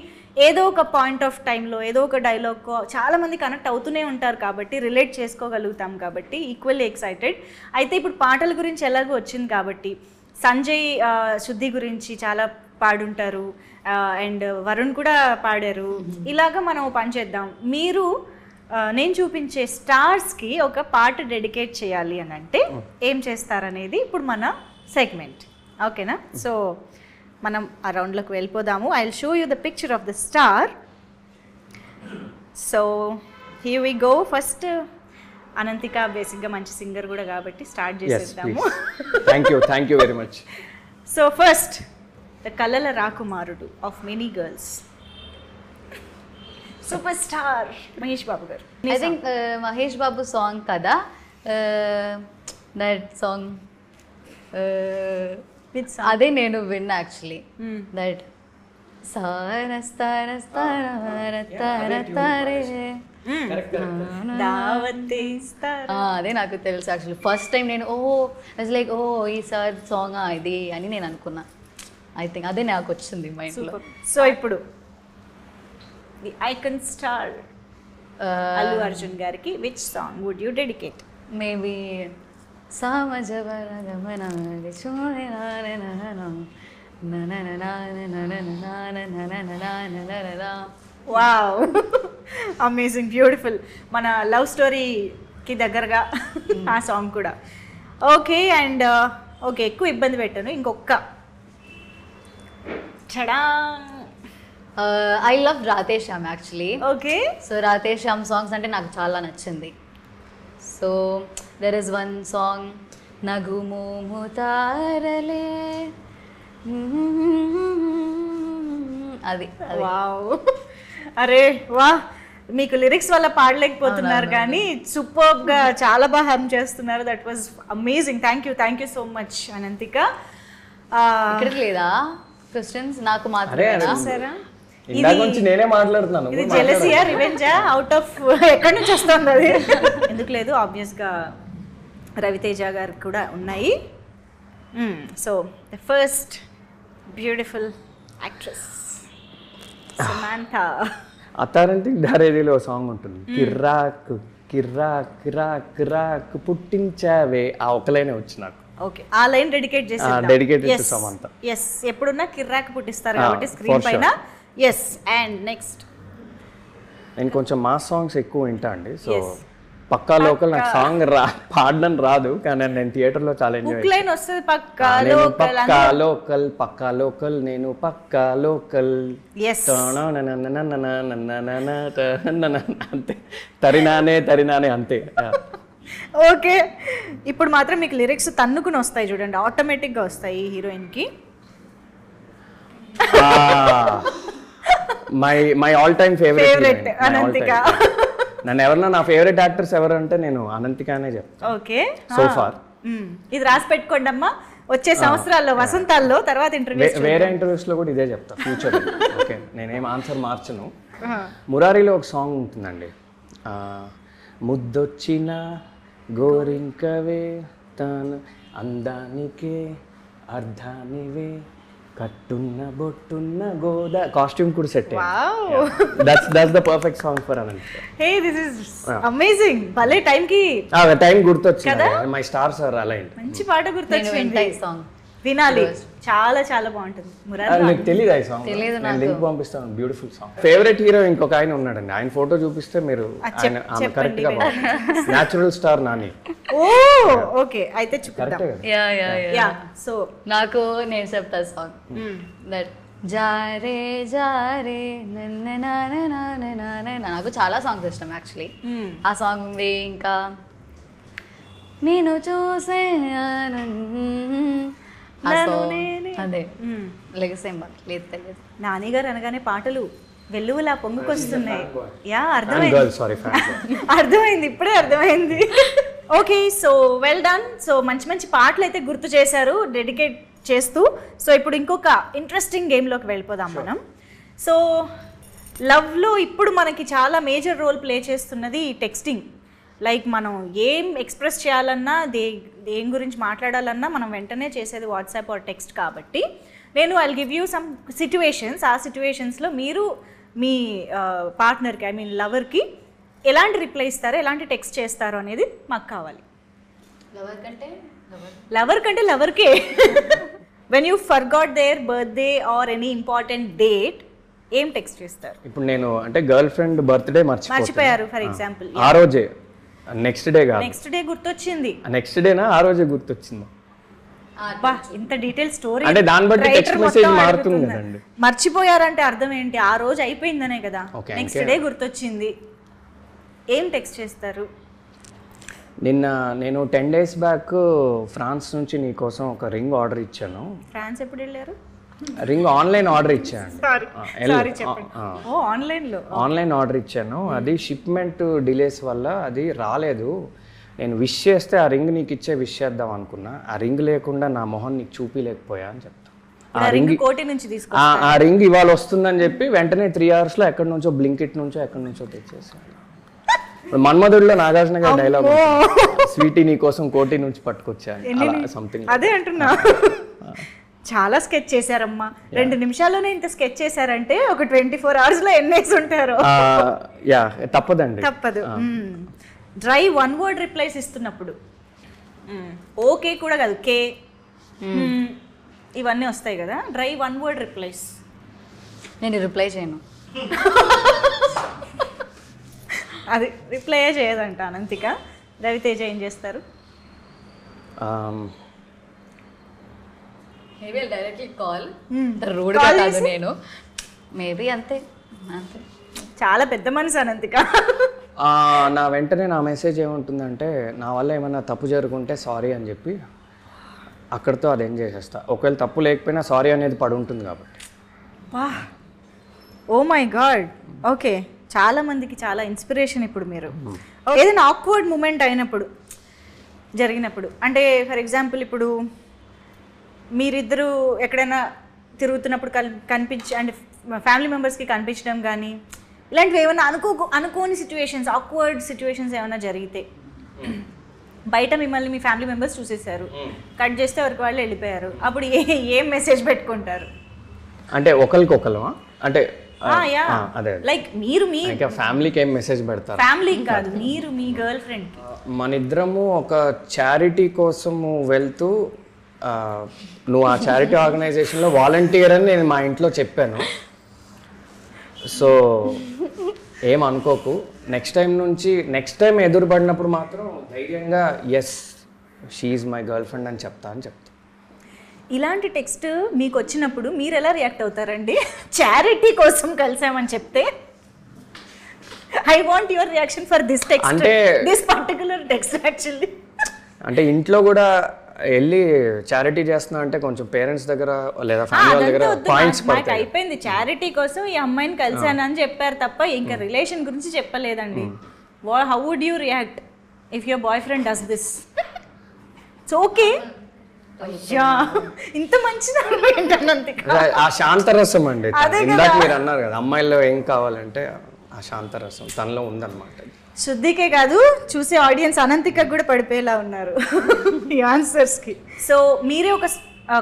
ఏదో ఒక పాయింట్ ఆఫ్ టైంలో ఏదో ఒక డైలాగ్ చాలామంది కనెక్ట్ అవుతూనే ఉంటారు కాబట్టి, రిలేట్ చేసుకోగలుగుతాం కాబట్టి ఈక్వల్లీ ఎక్సైటెడ్. అయితే ఇప్పుడు పాటల గురించి ఎలాగో వచ్చింది కాబట్టి, సంజయ్ శుద్ధి గురించి చాలా పాడుంటారు అండ్ వరుణ్ కూడా పాడారు. ఇలాగా మనం పని చేద్దాం. మీరు నేను చూపించే స్టార్స్కి ఒక పాట డెడికేట్ చేయాలి అని అంటే ఏం చేస్తారనేది ఇప్పుడు మన సెగ్మెంట్. ఓకేనా? సో మనం ఆ రౌండ్లోకి వెళ్ళిపోదాము. I will show you the picture of the star. So here we go. First Ananthika బేసిక్గా మంచి సింగర్ కూడా కాబట్టి స్టార్ట్ చేసేద్దాము. Thank you very much. So first the కలల రాకుమారుడు of many girls, super star Mahesh Babu garu. I think Mahesh Babu song కదా, that song అదే నేను విన్నా యాక్చువల్లీ. దట్ అదే నాకు తెలుసు యాక్చువల్లీ. ఫస్ట్ టైం నేను లైక్ ఈ సార్ సాంగ్ ఇది అని నేను అనుకున్నా. ఐ థింక్ అదే నాకు వచ్చింది మైండ్లో. సో ఇప్పుడు the icon star Allu Arjun గారికి which song would you dedicate? Maybe wow, amazing, beautiful. మన లవ్ స్టోరీకి దగ్గరగా ఆ సాంగ్ కూడా. ఓకే, అండ్ ఓకే, ఎక్కువ ఇబ్బంది పెట్టాను. ఇంకొక చడా. I love Radhe Shyam actually. Okay. So Radhe Shyam songs అంటే నాకు చాలా నచ్చింది. So there is one song, నగుమోము తారలే, అది. వావ్, అరే వా, మీకు లిరిక్స్ వల్ల పాడలేకపోతున్నారు కానీ సూపర్గా చాలా బాగా హమ్ చేస్తున్నారు. That was amazing. Thank you so much Ananthika. ఇక్కడికి లేదా క్వశ్చన్స్? నాకు మాత్రమేనా? సరే, నేనే మాట్లాడుతున్నాను. ఇది జెలసియా, రివెంజా, అవుట్ ఆఫ్ ఎక్కడి నుంచి వస్తుంది అది? ఎందుకు లేదు, ఆబ్వియస్గా రవితేజ గారు కూడా ఉన్నాయి. So the first beautiful actress Samantha. అత్తారింటికి దారేదిలో సాంగ్ ఉంటుంది, కిర్రాకు కిర్రాక్ కిరాక్ కిరాక్ పుట్టించావే, ఆ ఒక లైనే వచ్చి నాకు. ఓకే, ఆ లైన్ డెడికేట్ చేసి డెడికేటెడ్ టు సమంత. ఎస్, ఎప్పుడున్నా కిర్రాక్ పుట్టిస్తారు కాబట్టి స్క్రీన్ పైన. ఎస్, అండ్ నెక్స్ట్ నేను కొంచెం మాస్ సాంగ్స్ ఎక్కువ వింటా అండి. సో పక్కా లోకల్ నాకు సాంగ్ పాడడం రాదు, కానీ నేను థియేటర్లో చాలా ఎంజాయ్ లైన్ వస్తుంది పక్కా లోకల్ నేను పక్కా లోకల్ Yes. అంతే, తరినానే అంతే. ఓకే, ఇప్పుడు మాత్రం మీకు లిరిక్స్ తన్నుకుని వస్తాయి చూడండి, ఆటోమేటిక్గా వస్తాయి హీరోయిన్కి. My all time favourite Ananthika. నన్ను ఎవరన్నా నా ఫేవరెట్ యాక్టర్స్ ఎవరంటే నేను అనంతికానే చెప్తాను. ఓకే, సో ఫార్ ఇది రాసి పెట్టుకోండి అమ్మా, వచ్చే సంవత్సరాల్లో వసంతాల్లో తర్వాత ఇంటర్వ్యూ వేరే ఇంటర్వ్యూస్ లో కూడా ఇదే చెప్తా ఫ్యూచర్. ఓకే, నేనేం ఆన్సర్ మార్చను. మురారిలో ఒక సాంగ్ ఉంటుందండి, ముద్దొచ్చిన గోరింకవే తన అందానికే అర్ధానివే కట్టున్న బొట్టున్న గోదా, కాస్ట్యూమ్ కూడా set. That's the perfect song for Ananthika. Hey this is amazing. భలే టైం గుర్తొచ్చింది, మై స్టార్స్ ఆర్ అలైన్డ్. మంచి పాట గుర్తొచ్చింది, సాంగ్ వినాలి, చాలా చాలా బాగుంటుంది. మురారి నీకు తెలియదు ఈ సాంగ్? నేను లింక్ పంపిస్తాను, బ్యూటిఫుల్ సాంగ్. ఫేవరెట్ హీరో ఇంకొక ఆయన ఉన్నాడండి, ఆయన ఫోటో చూపిస్తే మీరు ఆమె కరెక్ట్ గా న్యాచురల్ స్టార్ నాని. ఓ ఓకే, అయితే చూపిద్దాం. యా, సో నాకు నేను చెప్తా సాంగ్ దట్ జారే జారే నాకు చాలా సాంగ్స్ ఇష్టం యాక్చువల్లీ. ఆ సాంగ్ ఉంది, ఇంకా నేను చూసే అదే లెగసేం లేదు తెలియదు. నాని గారు అనగానే పాటలు వెల్లువలా పొంగుకొస్తున్నాయి. యా, అర్థమైంది, ఇప్పుడే అర్థమైంది. Okay, so well done. So మంచి మంచి పాటలు అయితే గుర్తు చేశారు డెడికేట్ చేస్తూ. సో ఇప్పుడు ఇంకొక ఇంట్రెస్టింగ్ గేమ్లోకి వెళ్ళిపోదాం మనం. సో లవ్లో ఇప్పుడు మనకి చాలా మేజర్ రోల్ ప్లే చేస్తున్నది టెక్స్టింగ్. లైక్ మనం ఏం ఎక్స్ప్రెస్ చేయాలన్నా, దేని గురించి మాట్లాడాలన్నా మనం వెంటనే చేసేది వాట్సాప్ ఆర్ టెక్స్ట్. కాబట్టి నేను I'll give you some situations. ఆ సిట్యువేషన్స్లో మీరు మీ పార్ట్నర్కి, ఐ మీన్ లవర్కి ఎలాంటి రిప్లై ఇస్తారో, ఎలాంటి టెక్స్ట్ చేస్తారో అనేది మాకు కావాలి. లవర్ కంటే లవర్కే. When you forgot their birthday or any important date, ఏం టెక్స్ట్ చేస్తారు? ఇప్పుడు నేను అంటే గర్ల్ ఫ్రెండ్ బర్త్డే మర్చిపోయారు ఫర్ ఎగ్జాంపుల్, ఆ రోజే, నెక్స్ట్ డే కాదు, నెక్స్ట్ డే గుర్తొచ్చింది. నెక్స్ట్ డేనా ఆ రోజే గుర్తొచ్చింది? అబ్బా, ఇంత డీటెయిల్ స్టోరీ. అంటే దాన్ని బట్టి టెక్స్ట్ మెసేజ్ మారుతుంది కదండి. మర్చిపోయారంటే అర్థం ఏంటి? ఆ రోజు అయిపోయిందనే కదా. నెక్స్ట్ డే గుర్తొచ్చింది, ఏం టెక్స్ట్ చేస్తారు? నిన్న నేను 10 days బ్యాక్ ఫ్రాన్స్ నుంచి నీ కోసం ఒక రింగ్ ఆర్డర్ ఇచ్చాను. ఫ్రాన్స్ ఎప్పుడు వెళ్ళారు? రింగ్ ఆన్లైన్ ఆర్డర్ ఇచ్చాను. ఆన్లైన్ ఆర్డర్ ఇచ్చాను, అది షిప్మెంట్ డిలేస్ వల్ల అది రాలేదు. నేను విష్ చేస్తే ఆ రింగ్ నీకు ఇచ్చే విష్ చేద్దాం అనుకున్నా, ఆ రింగ్ లేకుండా నా మొహం నీకు చూపిలేకపోయా అని చెప్తా. ఆ రింగ్ ఇవాళ వస్తుందని చెప్పి వెంటనే 3 hours లో ఎక్కడి నుంచో బ్లింకిట్ నుంచో ఎక్కడి నుంచో తెచ్చేసాను. మన్మధుడిలో నాగార్జున గారి డైలాగ్, స్వీటీ నీ కోసం కోటి నుంచి పట్టుకొచ్చాను, సంథింగ్ అదే అంటున్నా. చాలా స్కెచ్ చేశారమ్మా, 2 నిమిషాల్లోనే ఇంత స్కెచ్ చేశారంటే ఒక 24 hours లో ఎన్నేసి ఉంటారు. తప్పదండి, తప్పదు. డ్రై 1 word రిప్లైస్ ఇస్తున్నప్పుడు, ఓకే కూడా కాదు, కే ఇవన్నీ వస్తాయి కదా, డ్రై 1 word రిప్లైస్. నేను రిప్లై చేయను, అది రిప్లై చేయదంట అనంతిక. రవితేజ ఏం చేస్తారు? మేబీ డైరెక్ట్లీ కాల్, రూడ్గా కాదు నేను, మేబీ అంతే. చాలా పెద్ద మనసు అనంతిక. నా వెంటనే నా మెసేజ్ ఏముంటుందంటే, నా వల్ల ఏమైనా తప్పు జరుగుంటే సారీ అని చెప్పి అక్కడితో అది ఏం చేసేస్తా. ఒకవేళ తప్పు లేకపోయినా సారీ అనేది పడి ఉంటుంది కాబట్టి. Oh my God. ఓకే, చాలా మందికి చాలా ఇన్స్పిరేషన్ ఇప్పుడు మీరు. ఏదైనా ఆక్వర్డ్ మూమెంట్ అయినప్పుడు, జరిగినప్పుడు, అంటే ఫర్ ఎగ్జాంపుల్ ఇప్పుడు మీరిద్దరూ ఎక్కడైనా తిరుగుతున్నప్పుడు కనిపించి, అంటే ఫ్యామిలీ మెంబర్స్కి కనిపించడం కానీ, ఇలాంటివి ఏమైనా అనుకోని సిచ్యువేషన్స్, ఆక్వర్డ్ సిచ్యువేషన్స్ ఏమైనా జరిగితే, బయట మిమ్మల్ని మీ ఫ్యామిలీ మెంబర్స్ చూసేశారు, కట్ చేస్తే ఎవరికి వాళ్ళు వెళ్ళిపోయారు, అప్పుడు ఏం మెసేజ్ పెట్టుకుంటారు? అంటే ఒకరికొకరు అంటే లైక్ మీరు మీ ఫ్యామిలీకి ఏం మెసేజ్ పెడతారు? ఫ్యామిలీకి కాదు, మీరు మీ గర్ల్ ఫ్రెండ్. మన ఇద్దరము ఒక చారిటీ కోసము వెళ్తూ, నువ్వు ఆ చారిటీ ఆర్గనైజేషన్లో వాలంటీర్ అని నేను మా ఇంట్లో చెప్పాను. సో ఏం అనుకోకు, నెక్స్ట్ టైం ఎదురుపడినప్పుడు మాత్రం ధైర్యంగా yes she's my girl friend అని చెప్తా. ఇలాంటి టెక్స్ట్ మీకు వచ్చినప్పుడు మీరు ఎలా రియాక్ట్ అవుతారండి? చారిటీ కోసం కలిసామని చెప్తే I want your reaction for this text, అంటే దిస్ పర్టికులర్ టెక్స్ట్ యాక్చువల్లీ. అంటే ఇంట్లో కూడా వెళ్ళి చారిటీ చేస్తున్నా అంటే కొంచెం పేరెంట్స్ దగ్గర లేదా ఫ్యామిలీ వాళ్ళ దగ్గర పాయింట్స్ పడతాయి. అయిపోయింది, చారిటీ కోసం ఈ అమ్మాయిని కలిసానని చెప్పారు తప్ప ఇంకా రిలేషన్ గురించి చెప్పలేదండి. How would you react if your boy friend does this? It's okay. అయ్యా ఇంత మంచిది ఏంటన్నంతిక. ఆ శాంతరసం అండి, ఇందాక మీరు అన్నారు కదా అమ్మాయిల్లో ఏం కావాలంటే ఆ శాంతరసం తనలో ఉందన్నమాట. శుద్ధికే కాదు చూసే ఆడియన్స్ అనంతిక కూడా పడిపోయేలా ఉన్నారు ఈ ఆన్సర్స్కి. సో మీరే ఒక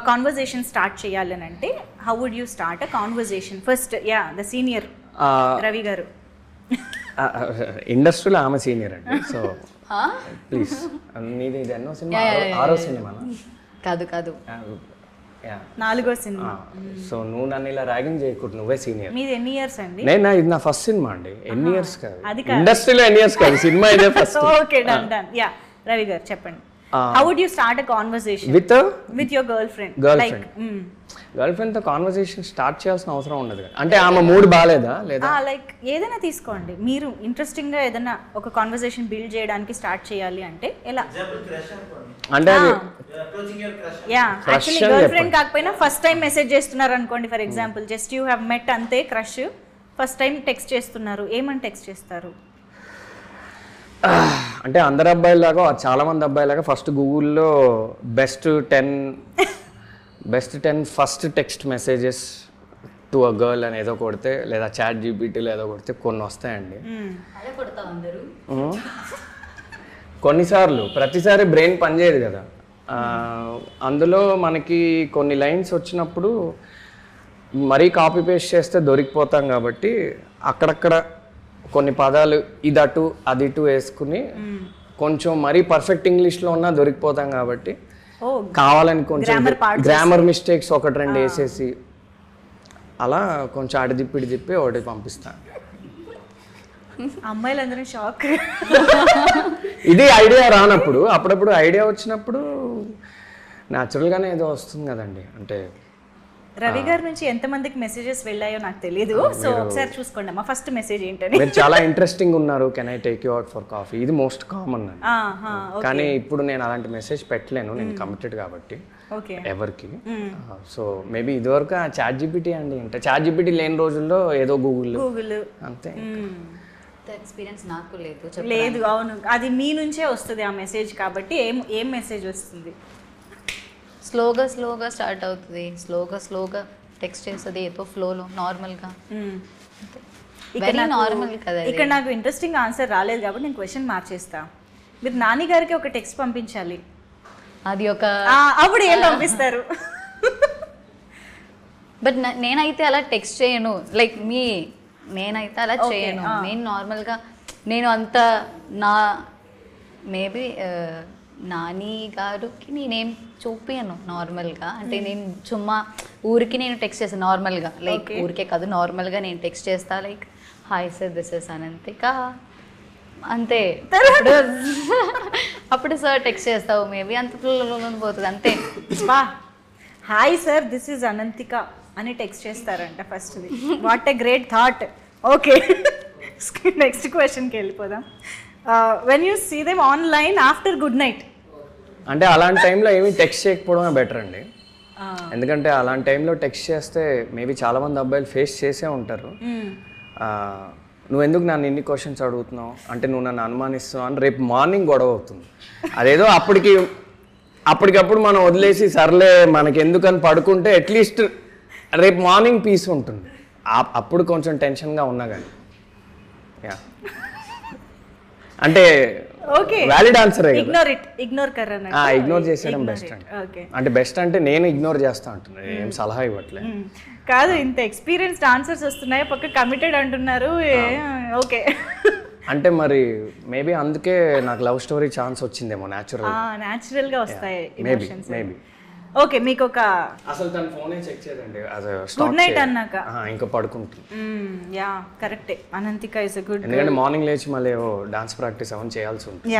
కాన్వర్జేషన్ స్టార్ట్ చేయాలని అంటే how would you start a conversation? First the senior Ravi గారు. ఇండస్ట్రీలో ఆమె సీనియర్ అండి. సో ప్లీజ్, నీది ఇది ఎన్నో సినిమా? 6వ సినిమానా? కాదు 4వ సినిమా. సో నువ్వు నన్ను ఇలా ర్యాగింగ్ చేయకూడదు, నువ్వే సీనియర్. మీది ఎన్ని ఇయర్స్ అండి? ఇది నా ఫస్ట్ సినిమా అండి. ఎన్ని ఇయర్స్ కాదు, ఇండస్ట్రీలో ఎన్ని ఇయర్స్ కాదు, సినిమా ఇదే first. Okay done. Yeah Ravi గారు చెప్పండి. How would you start a conversation with your girl friend? Girl friend తో కాన్వర్సేషన్ స్టార్ట్ చేయాల్సిన అవసరం ఉండదు కదా. అంటే ఆమె మూడ్ బాగాలేదా లేదా? లైక్ ఏదైనా తీసుకోండి, మీరు ఇంట్రెస్టింగ్ గా ఏదైనా ఒక కాన్వర్సేషన్ బిల్డ్ చేయడానికి స్టార్ట్ చేయాలి అంటే ఎలా? అంటే యాక్చువల్లీ గర్ల్ ఫ్రెండ్ కాకపోయినా ఫస్ట్ టైం మెసేజ్ చేస్తున్నారు అనుకోండి, for example just you have met అంతే, క్రష్, ఫస్ట్ టైం టెక్స్ట్ చేస్తున్నారు, ఏమని టెక్స్ట్ చేస్తారు? అంటే అందరు అబ్బాయిలాగా చాలా మంది అబ్బాయిలాగా ఫస్ట్ గూగుల్లో best 10 first text messages to a girl అని ఏదో కొడితే, లేదా చాట్ జీపీటీలో ఏదో కొడితే కొన్ని వస్తాయండి. కొన్నిసార్లు ప్రతిసారి బ్రెయిన్ పనిచేయదు కదా. అందులో మనకి కొన్ని లైన్స్ వచ్చినప్పుడు మరీ కాపీ పేస్ట్ చేస్తే దొరికిపోతాం కాబట్టి అక్కడక్కడ కొన్ని పదాలు ఇదటు అది ఇటు వేసుకుని కొంచెం మరీ పర్ఫెక్ట్ ఇంగ్లీష్లో ఉన్నా దొరికిపోతాం కాబట్టి కావాలని కొంచెం గ్రామర్ మిస్టేక్స్ 1-2 వేసేసి అలా కొంచెం అటు తిప్పి ఒకటి పంపిస్తాను. అమ్మాయిలందరూ షాక్. ఇది ఐడియా రానప్పుడు, అప్పుడప్పుడు ఐడియా వచ్చినప్పుడు న్యాచురల్గానే ఏదో వస్తుంది కదండి. అంటే రవి గారి నుంచి ఎంతమందికి మెసేజెస్ వెళ్ళాయో నాకు తెలియదు. సో ఒకసారి చూసుకోండి మా ఫస్ట్ మెసేజ్ ఏంటని. మీరు చాలా ఇంట్రెస్టింగ్ ఉన్నారు, can I take you out for coffee, ఇది మోస్ట్ కామన్ అండి. కానీ ఇప్పుడు నేను అలాంటి మెసేజ్ పెట్టలేను, నేను కమిటెడ్ కాబట్టి ఎవరికి. సో మేబీ ఇదివరకు చాట్ జీపీటీ అండి, అంటే చాట్ జీపీటీ లేని రోజుల్లో ఏదో గూగుల్ అంతే. ఎక్స్పీరియన్స్ నాకు లేదు. అవును, అది మీ నుంచే వస్తుంది ఆ మెసేజ్ కాబట్టి. ఏం మెసేజ్ వస్తుంది? స్లోగా స్టార్ట్ అవుతుంది, స్లోగా టెక్స్ట్ చేస్తుంది ఏదో ఫ్లోలో నార్మల్గా. వెరీ నార్మల్ కదా. ఇక్కడ నాకు ఇంట్రెస్టింగ్ ఆన్సర్ రాలేదు కాబట్టి నేను క్వశ్చన్ మార్చేస్తా. మీరు నాని గారికి ఒక టెక్స్ట్ పంపించాలి, అది ఒక అప్పుడు ఏం పంపిస్తారు? బట్ నేనైతే అలా టెక్స్ట్ చేయను, లైక్ నేనైతే అలా చేయను. నేను నార్మల్గా నేను అంత మేబీ నాని గారికి నేనేం చూపించను నార్మల్గా. అంటే నేను చుమ్మా ఊరికి నేను టెక్స్ట్ చేస్తాను నార్మల్గా, లైక్ ఊరికే కాదు నార్మల్గా నేను టెక్స్ట్ చేస్తా, like hi sir this is Ananthika అంతే. అప్పుడు సార్ టెక్స్ట్ చేస్తావు మేబీ అంత పోతుంది అంతే. Hi sir this is Ananthika అని టెక్స్ట్ చేస్తారంట first. What a great thought. Okay next క్వశ్చన్కి వెళ్ళిపోదాం. When you see them online after good night, అంటే అలాంటి టైంలో ఏమీ టెక్స్ట్ చేయకపోవడమే బెటర్ అండి. ఎందుకంటే అలాంటి టైంలో టెక్స్ట్ చేస్తే మేబీ చాలామంది అబ్బాయిలు ఫేస్ చేసే ఉంటారు. నువ్వు ఎందుకు నన్ను ఇన్ని క్వశ్చన్స్ అడుగుతున్నావు, అంటే నువ్వు నన్ను అనుమానిస్తున్నావు అని రేపు మార్నింగ్ గొడవ అవుతుంది. అదేదో అప్పటికప్పుడు మనం వదిలేసి సర్లే మనకి ఎందుకని పడుకుంటే అట్లీస్ట్ రేపు మార్నింగ్ పీస్ ఉంటుంది. అప్పుడు కొంచెం టెన్షన్గా ఉన్నా కానీ అంటే వ్యాలిడ్ ఆన్సర్ ఇగ్నోర్ చేసేయడం బెస్ట్ అండి. అంటే బెస్ట్ అంటే నేను ఇగ్నోర్ చేస్తా అంటున్నాను, ఏం సలహా ఇవ్వట్లేదు కాదు. ఇంత ఎక్స్పీరియన్స్డ్ ఆన్సర్స్ వస్తున్నాయి, పక్క కమిటెడ్ అంటున్నారు. ఓకే అంటే మరి మేబీ అందుకే నాకు లవ్ స్టోరీ ఛాన్స్ వచ్చిందేమో న్యాచురల్గా వస్తాయి. మేబీ ఓకే, మీకు ఒక అసలు తన ఫోనే చెక్ చేయదండి గుడ్ నైట్ అన్నాక. ఇంకా పడుకుంటుంది. యా కరెక్టే, అనంతిక ఇస్ ఎ గుడ్. ఎందుకంటే మార్నింగ్ లేచి మళ్ళీ డాన్స్ ప్రాక్టీస్ అవన్నీ చేయాల్సి ఉంటుంది.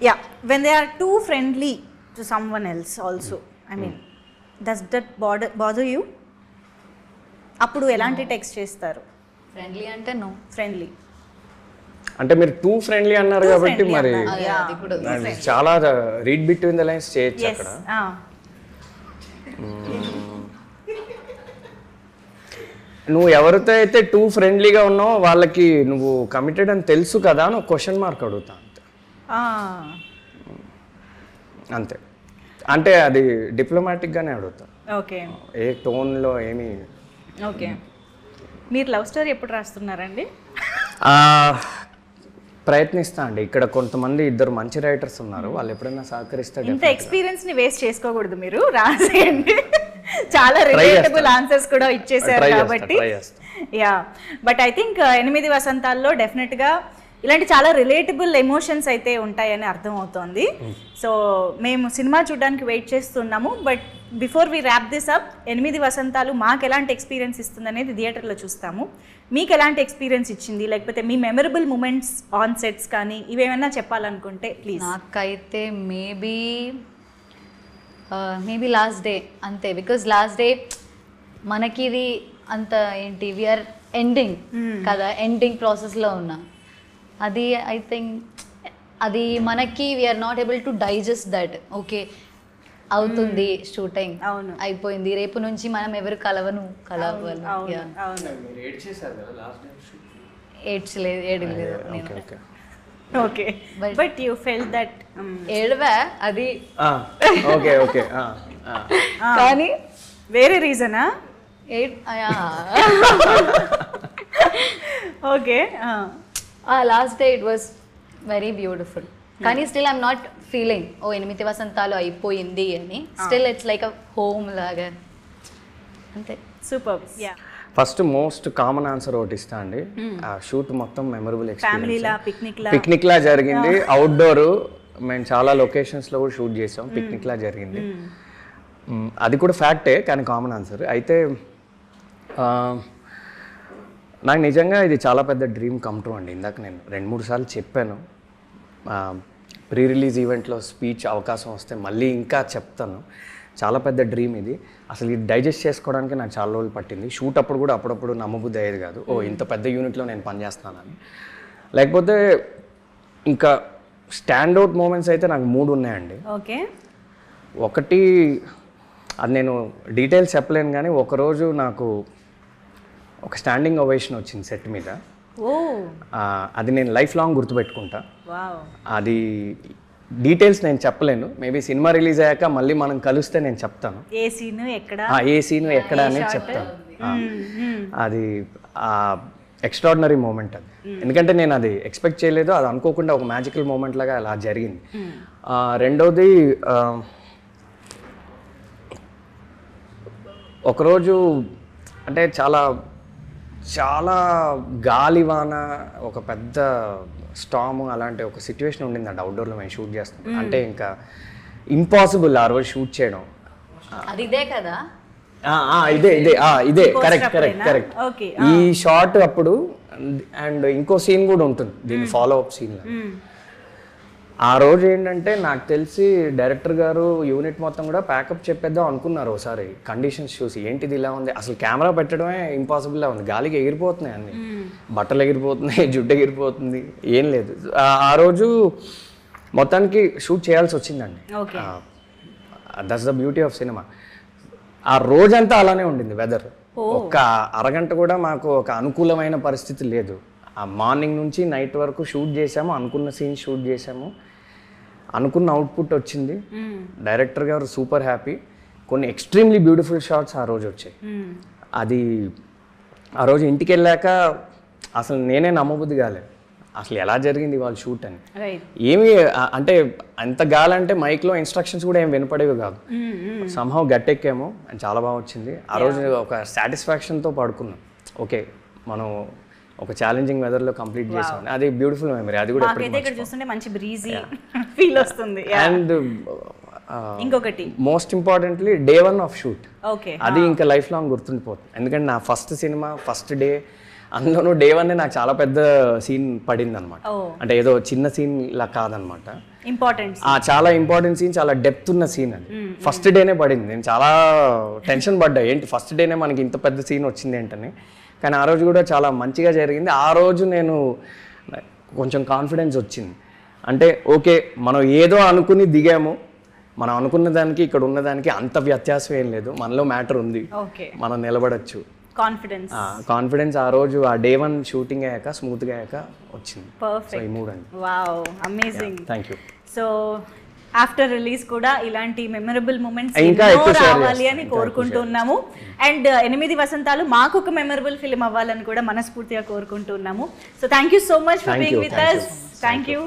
Yeah when they are too friendly to someone else also, I mean does that bother you? అప్పుడు ఎలాంటి టెక్స్ట్ చేస్తారు? ఫ్రెండ్లీ అంటే నో. ఫ్రెండ్లీ అంటే మీరు టూ ఫ్రెండ్లీ అన్నారు కాబట్టి మరి అది కూడా చాలా రీడ్ బిట్వీన్ ద లైన్స్ చేయొచ్చు అక్కడ. నువ్వు ఎవరితో అయితే టూ ఫ్రెండ్లీగా ఉన్నావో వాళ్ళకి నువ్వు కమిటెడ్ అని తెలుసు కదా అని ఒక క్వశ్చన్ మార్క్ అడుగుతా అంతే. అంతే, అంటే అది డిప్లొమాటిక్గానే అడుగుతా. ఓకే, ఏ టోన్లో ఏమి. ఓకే, మీరు లవ్ స్టోరీ ఎప్పుడు రాస్తున్నారండి? ప్రయత్నిస్తా అండి. ఇక్కడ కొంతమంది ఇద్దరు మంచి రైటర్స్ ఉన్నారు, వాళ్ళు ఎప్పుడైనా సహకరిస్తే. ఇంత ఎక్స్పీరియన్స్ ని వేస్ట్ చేసుకోకూడదు, మీరు రాసేయండి. చాలా రిలేటబుల్ ఆన్సర్స్ కూడా ఇచ్చేసారు కాబట్టి. యా, బట్ ఐ థింక్ 8 వసంతాల్లో డెఫినెట్గా ఇలాంటి చాలా రిలేటబుల్ ఎమోషన్స్ అయితే ఉంటాయని అర్థం అవుతోంది. సో మేము సినిమా చూడడానికి వెయిట్ చేస్తున్నాము. But before we wrap this up, 8 Vasanthalu మాకు ఎలాంటి ఎక్స్పీరియన్స్ ఇస్తుంది అనేది థియేటర్లో చూస్తాము. మీకు ఎలాంటి ఎక్స్పీరియన్స్ ఇచ్చింది, లేకపోతే మీ మెమరబుల్ మూమెంట్స్ ఆన్ సెట్స్ కానీ ఇవేమైనా చెప్పాలనుకుంటే ప్లీజ్. నాకైతే మేబీ లాస్ట్ డే అంతే. బికాజ్ లాస్ట్ డే మనకి ఇది అంత ఏంటి, వీఆర్ ఎండింగ్ కదా, ఎండింగ్ ప్రాసెస్లో ఉన్నా. అది ఐ థింక్ అది మనకి we are not able to digest that. Okay అవుతుంది షూటింగ్, అవును అయిపోయింది, రేపు నుంచి మనం ఎవరు కలవాలి. ఏడ్చలేదు నేను. Okay, but you felt that ఏడవా అది. ఓకే ఓకే, కానీ వేరే రీజనా? Okay, last day it was very beautiful. కానీ స్టిల్ ఐఎమ్ నాట్ ఫీలింగ్ 8 వసంతాలు అయిపోయింది అని. Still it's like a home లాగా అంతే. Super. Yeah, first most common answer ఒకటి ఇస్తా అండి. ఆ షూట్ మొత్తం మెమరబుల్ పిక్నిక్ లా జరిగింది. అవుట్డోర్ మేము చాలా లొకేషన్స్లో కూడా షూట్ చేసాం. పిక్నిక్ లా జరిగింది, అది కూడా ఫ్యాక్టే. కానీ కామన్ ఆన్సర్ అయితే నాకు నిజంగా ఇది చాలా పెద్ద డ్రీమ్ కమ్ ట్రూ అండి. ఇందాక నేను 2-3 సార్లు చెప్పాను. ప్రీ రిలీజ్ ఈవెంట్లో స్పీచ్ అవకాశం వస్తే మళ్ళీ ఇంకా చెప్తాను. చాలా పెద్ద డ్రీమ్ ఇది. అసలు ఇది డైజెస్ట్ చేసుకోవడానికి నాకు చాలా రోజులు పట్టింది. షూట్ అప్పుడు కూడా అప్పుడప్పుడు నమ్మబుద్ధి అయ్యేది కాదు, ఇంత పెద్ద యూనిట్లో నేను పనిచేస్తున్నానని. లేకపోతే ఇంకా స్టాండ్అవుట్ మూమెంట్స్ అయితే నాకు 3 ఉన్నాయండి. ఓకే, ఒకటి అది నేను డీటెయిల్స్ చెప్పలేను, కానీ ఒకరోజు నాకు ఒక స్టాండింగ్ ఓవేషన్ వచ్చింది సెట్ మీద. అది నేను లైఫ్ లాంగ్ గుర్తుపెట్టుకుంటా. అది డీటెయిల్స్ నేను చెప్పలేను, మేబీ సినిమా రిలీజ్ అయ్యాక మళ్ళీ మనం కలిస్తే నేను చెప్తాను ఏ సీను ఎక్కడ అనేది చెప్తాను. అది ఎక్స్ట్రాడినరీ మూమెంట్ అది. ఎందుకంటే నేను అది ఎక్స్పెక్ట్ చేయలేదు, అది అనుకోకుండా ఒక మ్యాజికల్ మూమెంట్ లాగా అలా జరిగింది. రెండోది ఒకరోజు అంటే చాలా చాలా గాలివాన, ఒక పెద్ద స్టామ్ అలాంటి ఒక సిచ్యువేషన్ ఉండిందండి అవుట్డోర్లో మేము షూట్ చేస్తాం. అంటే ఇంకా ఇంపాసిబుల్ ఆ రోజు షూట్ చేయడం. ఇదే కదా, ఇదే కరెక్ట్. ఈ షాట్ అప్పుడు అండ్ ఇంకో సీన్ కూడా ఉంటుంది దీని ఫాలో అప్ సీన్. ఆ రోజు ఏంటంటే నాకు తెలిసి డైరెక్టర్ గారు యూనిట్ మొత్తం కూడా ప్యాకప్ చెప్పేద్దాం అనుకున్నారు. ఒకసారి కండిషన్స్ చూసి ఏంటిది ఇలా ఉంది, అసలు కెమెరా పెట్టడమే ఇంపాసిబుల్లా ఉంది, గాలికి ఎగిరిపోతున్నాయి అన్ని, బట్టలు ఎగిరిపోతున్నాయి, జుట్టు ఎగిరిపోతుంది, ఏం లేదు. ఆ రోజు మొత్తానికి షూట్ చేయాల్సి వచ్చిందండి. That's the beauty of cinema. ఆ రోజంతా అలానే ఉండింది వెదర్. ఒక్క అరగంట కూడా మాకు ఒక అనుకూలమైన పరిస్థితి లేదు. ఆ మార్నింగ్ నుంచి నైట్ వరకు షూట్ చేసాము, అనుకున్న సీన్ షూట్ చేసాము, అనుకున్న అవుట్పుట్ వచ్చింది. డైరెక్టర్ గారు సూపర్ హ్యాపీ. కొన్ని ఎక్స్ట్రీమ్లీ బ్యూటిఫుల్ షాట్స్ ఆ రోజు వచ్చాయి. అది ఆ రోజు ఇంటికి వెళ్ళాక అసలు నేనే నమ్మబుద్ధి కాలేదు, అసలు ఎలా జరిగింది వాళ్ళ షూట్ అని. ఏమి అంటే అంత గాలంటే మైక్లో ఇన్స్ట్రక్షన్స్ కూడా ఏం వినపడేవి కాదు. సంహవ్ గట్టెక్కాము అండ్ చాలా బాగా వచ్చింది. ఆ రోజు ఒక సాటిస్ఫాక్షన్తో పడుకున్నాం. ఓకే మనం ఒక ఛాలెంజింగ్ వెదర్లో కంప్లీట్ చేసాం. అది బ్యూటిఫుల్ మెమరీ. అది కూడా చూస్తుంటే మంచి బ్రీజీ ఫీల్ వస్తుంది. అండ్ ఇంకొకటి most importantly day 1 of shoot, okay అది ఇంకా లైఫ్ లాంగ్ గుర్తుండిపోతుంది. ఎందుకంటే నా ఫస్ట్ సినిమా ఫస్ట్ డే, అందులోనూ డే 1 నాకు చాలా పెద్ద సీన్ పడింది అనమాట. అంటే ఏదో చిన్న సీన్ ఇలా కాదనమాట, ఇంపార్టెంట్ చాలా ఇంపార్టెంట్ సీన్, చాలా డెప్త్ ఉన్న సీన్ అది. ఫస్ట్ డేనే పడింది. నేను చాలా టెన్షన్ పడ్డా, ఏంటి ఫస్ట్ డేనే మనకి ఇంత పెద్ద సీన్ వచ్చింది ఏంటని. కానీ ఆ రోజు కూడా చాలా మంచిగా జరిగింది. ఆ రోజు నేను కొంచెం కాన్ఫిడెన్స్ వచ్చింది. అంటే ఓకే, మనం ఏదో అనుకుని దిగాము, మనం అనుకున్న దానికి ఇక్కడ ఉన్నదానికి అంత వ్యత్యాసం ఏం లేదు, మనలో మ్యాటర్ ఉంది, మనం నిలబడచ్చు. కాన్ఫిడెన్స్ ఆ రోజు ఆ డే 1 షూటింగ్ అయ్యాక స్మూత్గా అయ్యాక వచ్చింది. సో ఈ మూడు అండి. Wow, amazing. Thank you. So after release కూడా ఇలాంటి మెమరబుల్ మూమెంట్స్ ఇంకా ఎక్కువ రావాలి అని కోరుకుంటున్నాము. అండ్ 8 వసంతాలు మాకు ఒక మెమరబుల్ ఫిల్మ్ అవ్వాలని కూడా మనస్ఫూర్తిగా కోరుకుంటున్నాము. So thank you so much for being with us. Thank you.